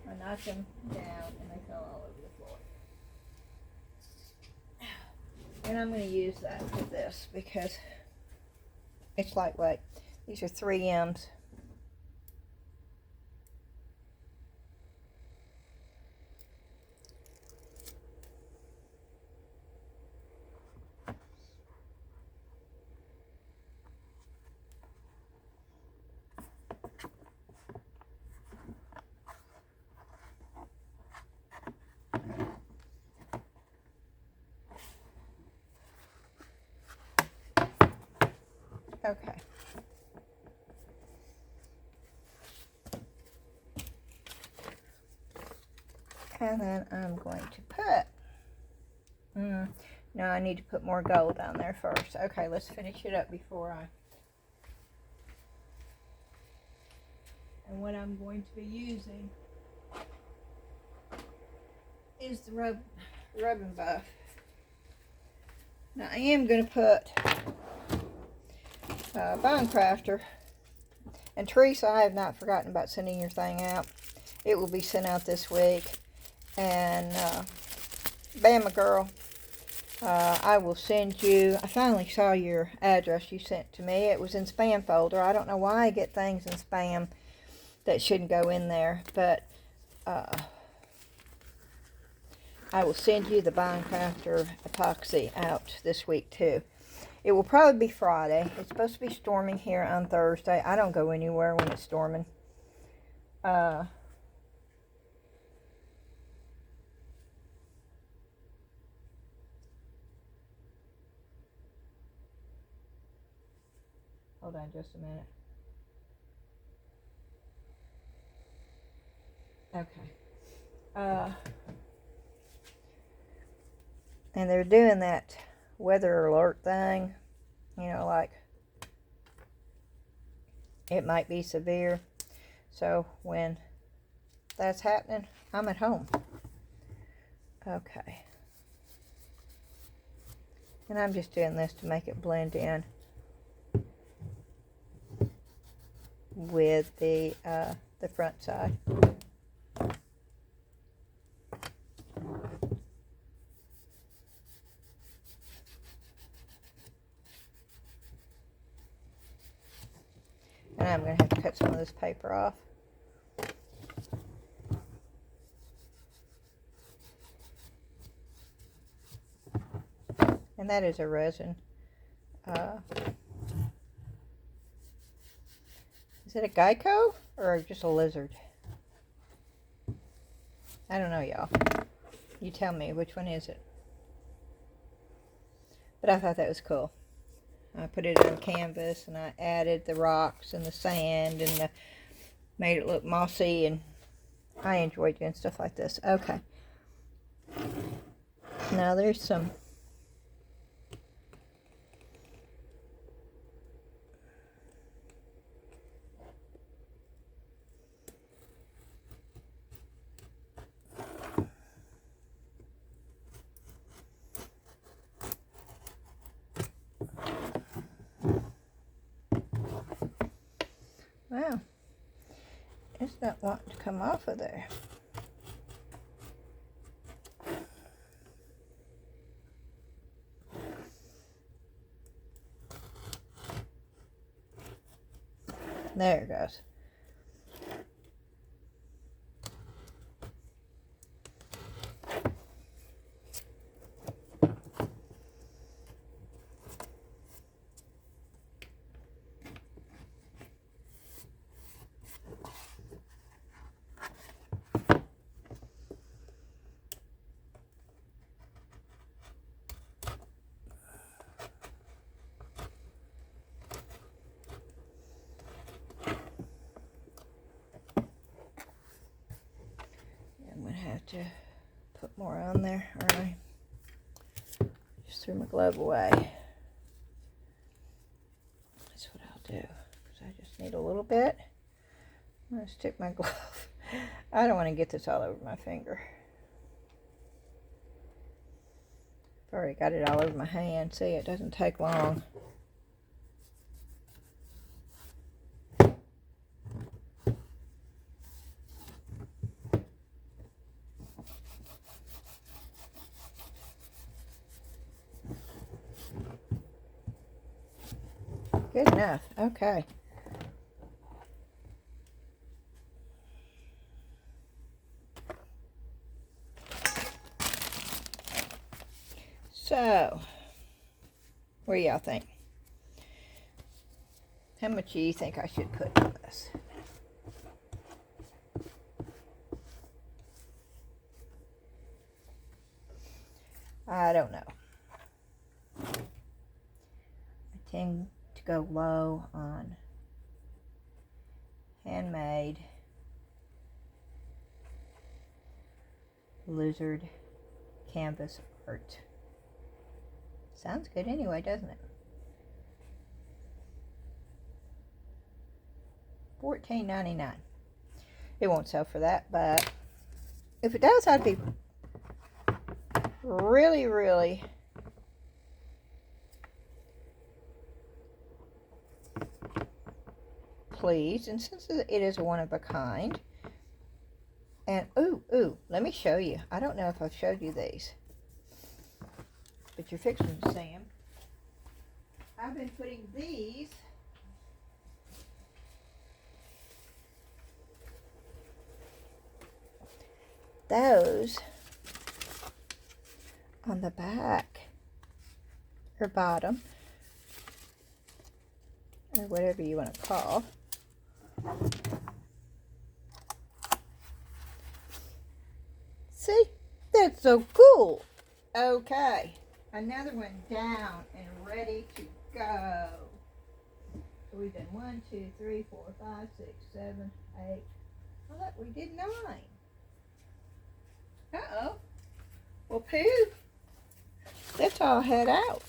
I knocked them down and they fell all over the floor. And I'm going to use that for this because it's lightweight. These are 3Ms. Okay. And then I'm going to put, no, I need to put more gold down there first. Okay, let's finish it up before and what I'm going to be using is the rubbing buff. Now I am going to put Bone Crafter. And Teresa, I have not forgotten about sending your thing out. It will be sent out this week. And Bama Girl, I will send you, I finally saw your address you sent to me. It was in spam folder. I don't know why I get things in spam that shouldn't go in there. But I will send you the Bone Crafter epoxy out this week too. It will probably be Friday. It's supposed to be storming here on Thursday. I don't go anywhere when it's storming. Hold on just a minute. Okay. And they're doing that weather alert thing, you know, like it might be severe. So when that's happening, I'm at home. Okay. And I'm just doing this to make it blend in with the front side. And I'm going to have to cut some of this paper off. And that is a resin. Is it a Geico or just a lizard? I don't know, y'all. You tell me, which one is it? But I thought that was cool. I put it on canvas and I added the rocks and the sand and made it look mossy, and I enjoy doing stuff like this. Okay. Now there's some wow. It's not wanting to come off of there. There it goes. To put more on there. All right, just threw my glove away. That's what I'll do, because I just need a little bit. I'm going to stick my glove. I don't want to get this all over my finger. I've already got it all over my hand. See, it doesn't take long. Good enough. Okay. So, what do y'all think? How much do you think I should put in this? I don't know. I tend to go low on handmade lizard canvas art. Sounds good anyway, doesn't it? $14.99. It won't sell for that, but if it does, I'd be really, really pleased. And since it is a one of a kind, and ooh, let me show you. I don't know if I've showed you these, but you're fixing to see them. I've been putting these on the back or bottom, or whatever you want to call. See, that's so cool. Okay, another one down and ready to go. So we've done 1, 2, 3, 4, 5, 6, 7, 8. Oh, look, we did 9. Uh-oh. Well, pooh. Let's all head out.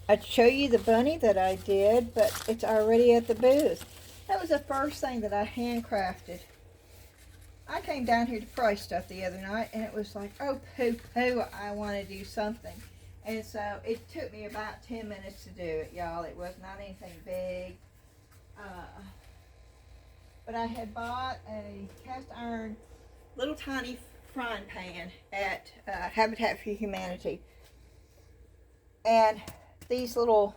I'd show you the bunny that I did, but it's already at the booth. That was the first thing that I handcrafted. I came down here to price stuff the other night, and it was like, oh, poo, I want to do something. And so it took me about 10 minutes to do it, y'all. It was not anything big. But I had bought a cast iron little tiny frying pan at Habitat for Humanity. And these little,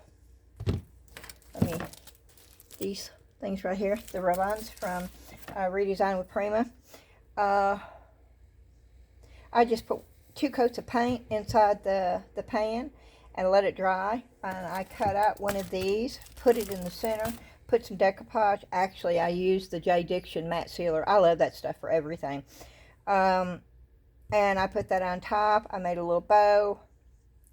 these things right here, the ribbons from Redesign with Prima. I just put 2 coats of paint inside the pan and let it dry. And I cut out one of these, put it in the center, put some decoupage. Actually, I used the J. Diction matte sealer. I love that stuff for everything. And I put that on top. I made a little bow,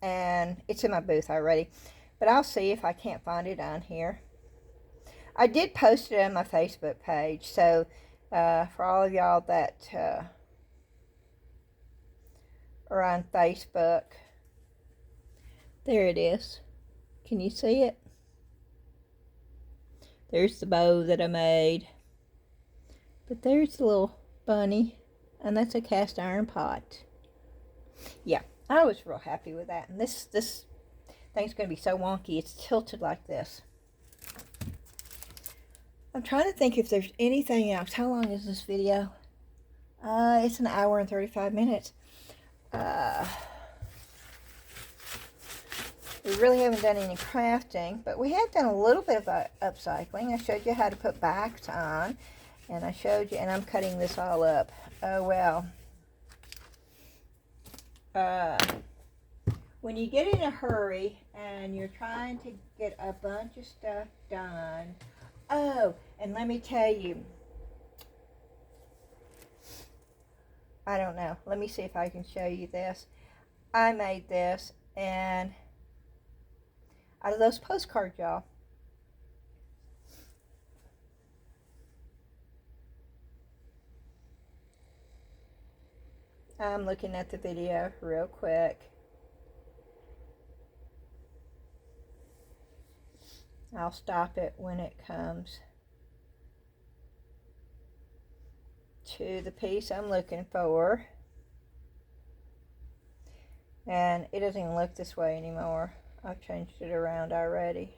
and it's in my booth already. But I'll see if I can't find it on here. I did post it on my Facebook page, so for all of y'all that are on Facebook, there it is. Can you see it? There's the bow that I made. But there's the little bunny, and that's a cast iron pot. Yeah, I was real happy with that. And this thing's going to be so wonky. It's tilted like this. I'm trying to think if there's anything else. How long is this video? It's an hour and 35 minutes. We really haven't done any crafting, but we have done a little bit of upcycling. I showed you how to put backs on, and I showed you, and I'm cutting this all up. Oh, well. When you get in a hurry and you're trying to get a bunch of stuff done. Oh, and let me tell you, I don't know. Let me see if I can show you this. I made this, and out of those postcards, y'all. I'm looking at the video real quick. I'll stop it when it comes to the piece I'm looking for. And it doesn't even look this way anymore. I've changed it around already.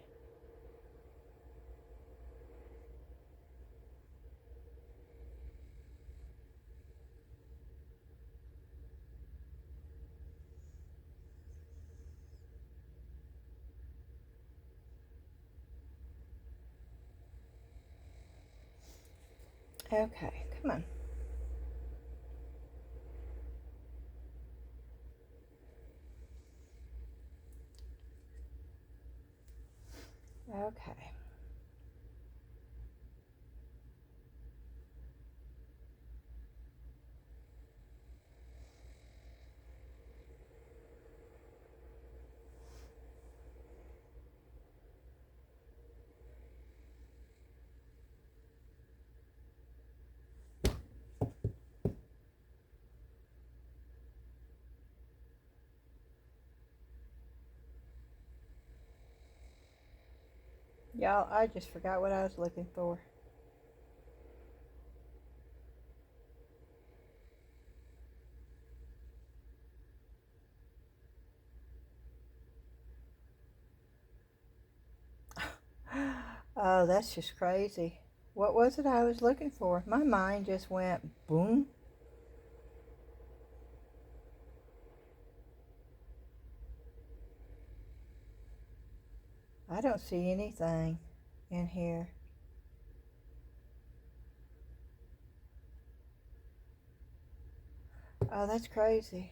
Okay, come on. Okay. Y'all, I just forgot what I was looking for. Oh, that's just crazy. What was it I was looking for? My mind just went boom. I don't see anything in here. Oh, that's crazy.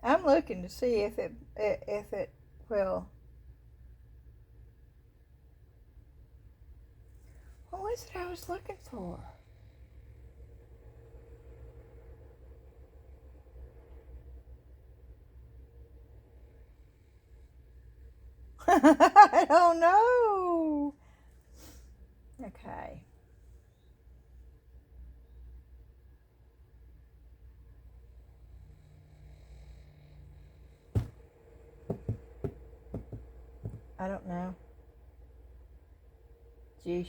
I'm looking to see if it will. What was it I was looking for? I don't know. Okay. I don't know. Geesh.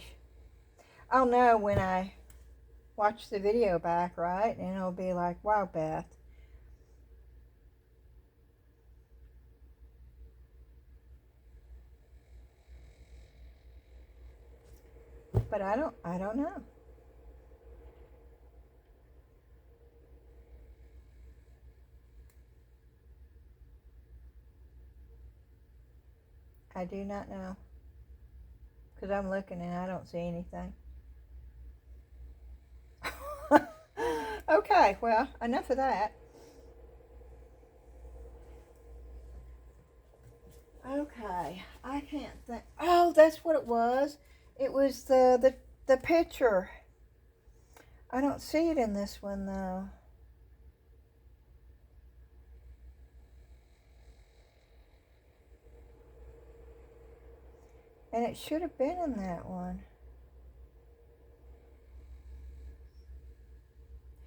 I'll know when I watch the video back, right? And it'll be like, wow, Beth. But I don't know. I do not know. Because I'm looking and I don't see anything. Okay, well, enough of that. Okay, I can't think. Oh, that's what it was. It was the picture. I don't see it in this one, though. And it should have been in that one.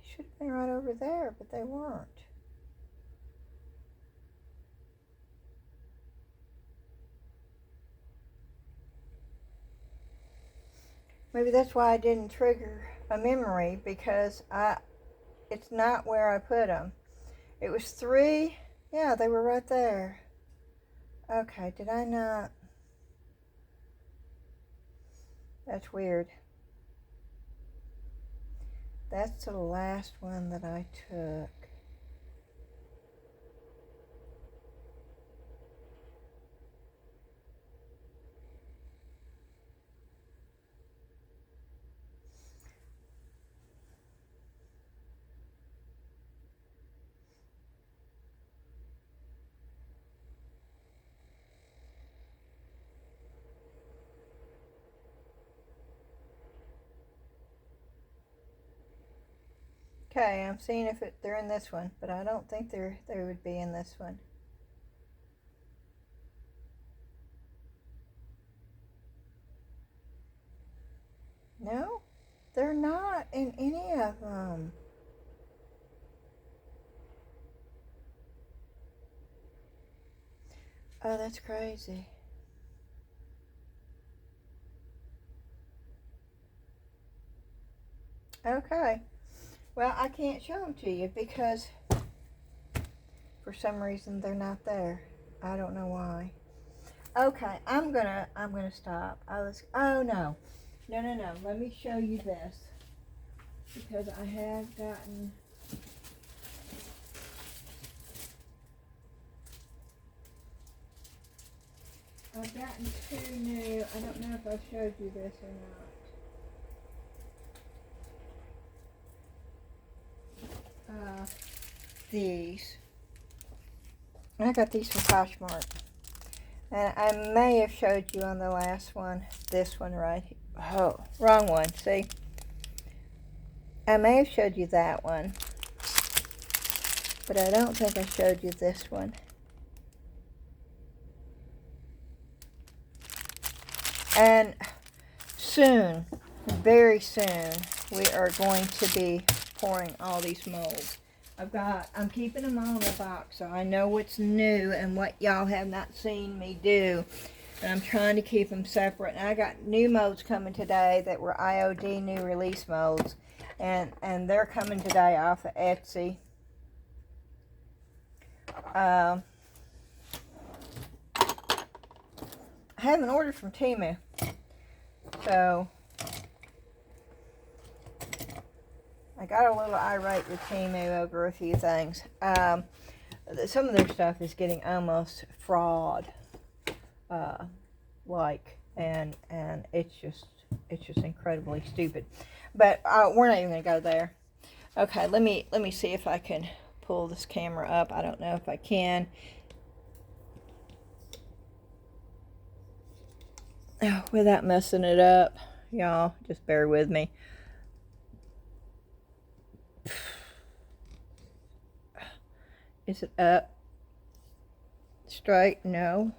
It should have been right over there, but they weren't. Maybe that's why I didn't trigger a memory, because it's not where I put them. It was 3. Yeah, they were right there. Okay, did I not? That's weird. That's the last one that I took. Okay, I'm seeing if they're in this one, but I don't think they would be in this one. No, they're not in any of them. Oh, that's crazy. Okay. Well, I can't show them to you because for some reason they're not there. I don't know why. Okay, I'm gonna stop. Oh no. No. Let me show you this. Because I have gotten I've gotten 2 new. I don't know if I showed you this or not. These. I got these from Poshmark. And I may have showed you on the last one. This one right here. Oh, wrong one. See? I may have showed you that one. But I don't think I showed you this one. And soon, very soon, we are going to be pouring all these molds. I'm keeping them all in a box so I know what's new and what y'all have not seen me do. And I'm trying to keep them separate. And I got new molds coming today that were IOD new release molds. And they're coming today off of Etsy. I haven't ordered from Temu. So I got a little irate with Temu over a few things. Some of their stuff is getting almost fraud like, and it's just incredibly stupid. But we're not even gonna go there. Okay, let me see if I can pull this camera up. I don't know if I can. Oh, without messing it up, y'all, just bear with me. Is it up? Straight? No.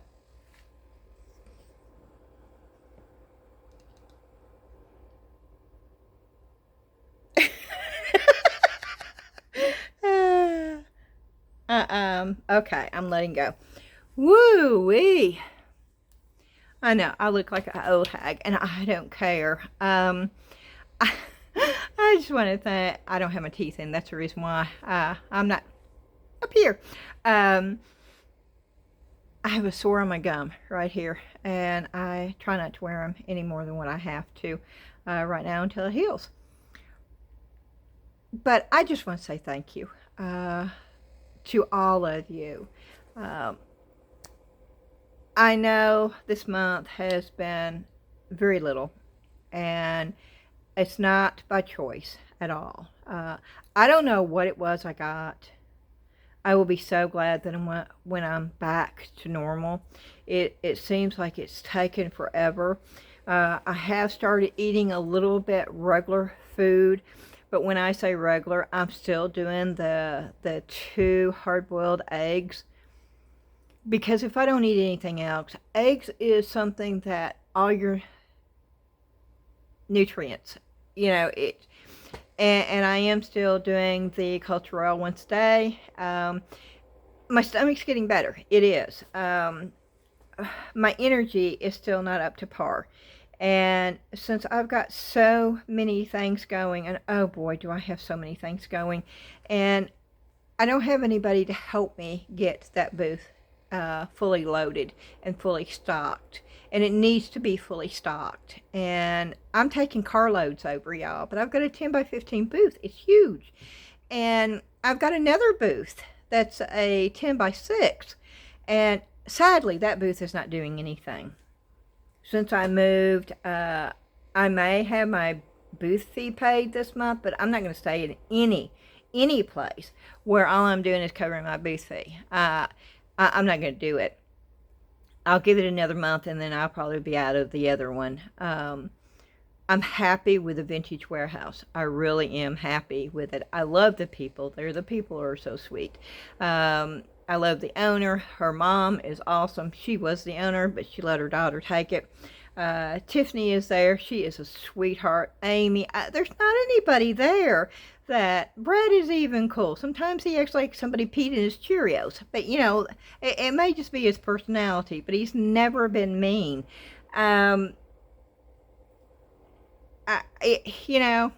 Okay, I'm letting go. Woo-wee. I know, I look like an old hag, and I don't care. I just want to thank, I don't have my teeth in. That's the reason why I'm not up here. I have a sore on my gum right here, and I try not to wear them any more than what I have to right now until it heals. But I just want to say thank you to all of you. I know this month has been very little, and it's not by choice at all. I don't know what it was I got. I will be so glad that when I'm back to normal. It seems like it's taken forever. I have started eating a little bit regular food, but when I say regular, I'm still doing the 2 hard-boiled eggs. Because if I don't eat anything else, eggs is something that all your nutrients, you know, and I am still doing the culture oil once a day. My stomach's getting better. It is. My energy is still not up to par. And since I've got so many things going, and oh boy, do I have so many things going, and I don't have anybody to help me get that booth fully loaded and fully stocked, and it needs to be fully stocked. And I'm taking carloads over, y'all, but I've got a 10 by 15 booth. It's huge. And I've got another booth that's a 10 by 6, and sadly that booth is not doing anything. Since I moved, I may have my booth fee paid this month, but I'm not going to stay in any place where all I'm doing is covering my booth fee. I'm not going to do it. I'll give it another month, and then I'll probably be out of the other one. I'm happy with the Vintage Warehouse. I really am happy with it. I love the people. The people are so sweet. I love the owner. Her mom is awesome. She was the owner, but she let her daughter take it. Tiffany is there. She is a sweetheart. Amy, there's not anybody there. That Brad is even cool. Sometimes he acts like somebody peed in his Cheerios. But, you know, it may just be his personality. But he's never been mean. You know,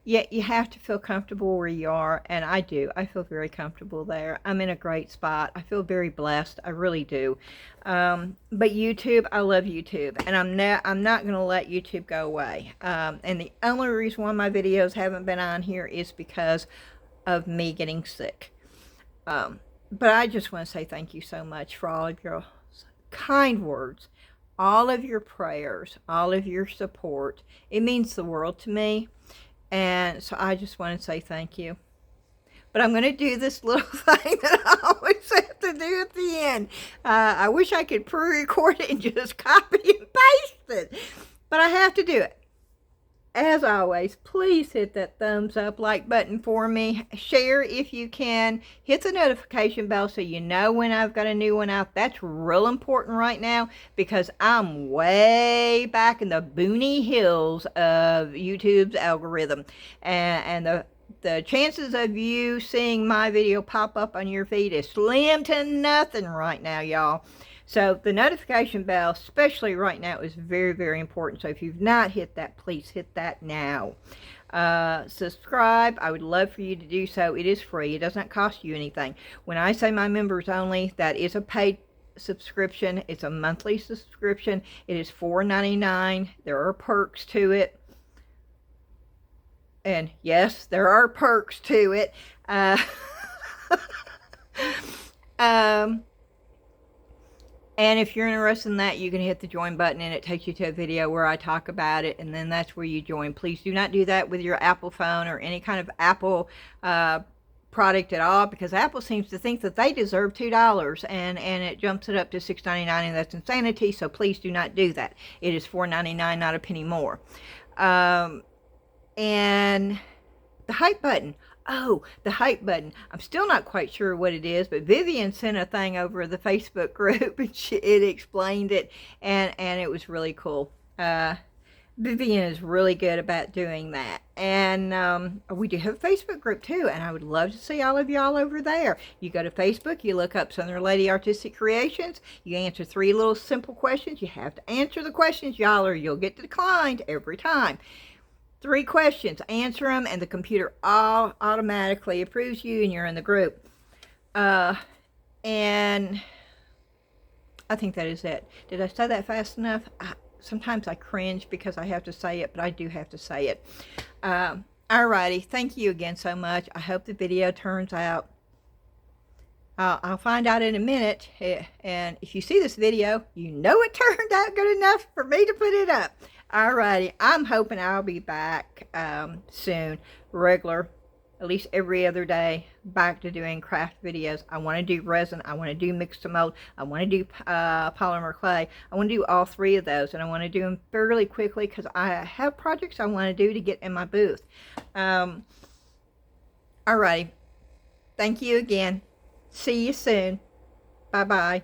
you have to feel comfortable where you are. And I do. I feel very comfortable there. I'm in a great spot. I feel very blessed. I really do. But YouTube, I love YouTube, and I'm not going to let YouTube go away. And the only reason why my videos haven't been on here is because of me getting sick. But I just want to say thank you so much for all of your kind words, all of your prayers, all of your support. It means the world to me. And so I just want to say thank you. But I'm going to do this little thing that I always have to do at the end. I wish I could pre-record it and just copy and paste it. But I have to do it. As always, please hit that thumbs up, like button for me. Share if you can. Hit the notification bell so you know when I've got a new one out. That's real important right now because I'm way back in the boony hills of YouTube's algorithm. And the chances of you seeing my video pop up on your feed is slim to nothing right now, y'all. So the notification bell, especially right now, is very, very important. So if you've not hit that, please hit that now. Subscribe. I would love for you to do so. It is free. It doesn't cost you anything. When I say my members only, that is a paid subscription. It's a monthly subscription. It is $4.99. There are perks to it. And yes, there are perks to it. And if you're interested in that, you can hit the join button and it takes you to a video where I talk about it, and then that's where you join. Please do not do that with your Apple phone or any kind of Apple product at all, because Apple seems to think that they deserve $2 and it jumps it up to $6.99, and that's insanity. So please do not do that. It is $4.99, not a penny more. And the hype button. Oh, the hype button. I'm still not quite sure what it is, but Vivian sent a thing over the Facebook group and it explained it, and it was really cool. Vivian is really good about doing that. And we do have a Facebook group too, and I would love to see all of y'all over there. You go to Facebook, you look up Southern Lady Artistic Creations, you answer 3 little simple questions. You have to answer the questions, y'all, or you'll get declined every time. 3 questions, answer them, and the computer automatically approves you, and you're in the group. And I think that is it. Did I say that fast enough? Sometimes I cringe because I have to say it, but I do have to say it. Alrighty, thank you again so much. I hope the video turns out. I'll find out in a minute, and if you see this video, you know it turned out good enough for me to put it up. Alrighty, I'm hoping I'll be back soon, regular, at least every other day, back to doing craft videos. I want to do resin, I want to do mix to mold, I want to do polymer clay. I want to do all 3 of those, and I want to do them fairly quickly because I have projects I want to do to get in my booth. Alrighty, thank you again. See you soon. Bye-bye.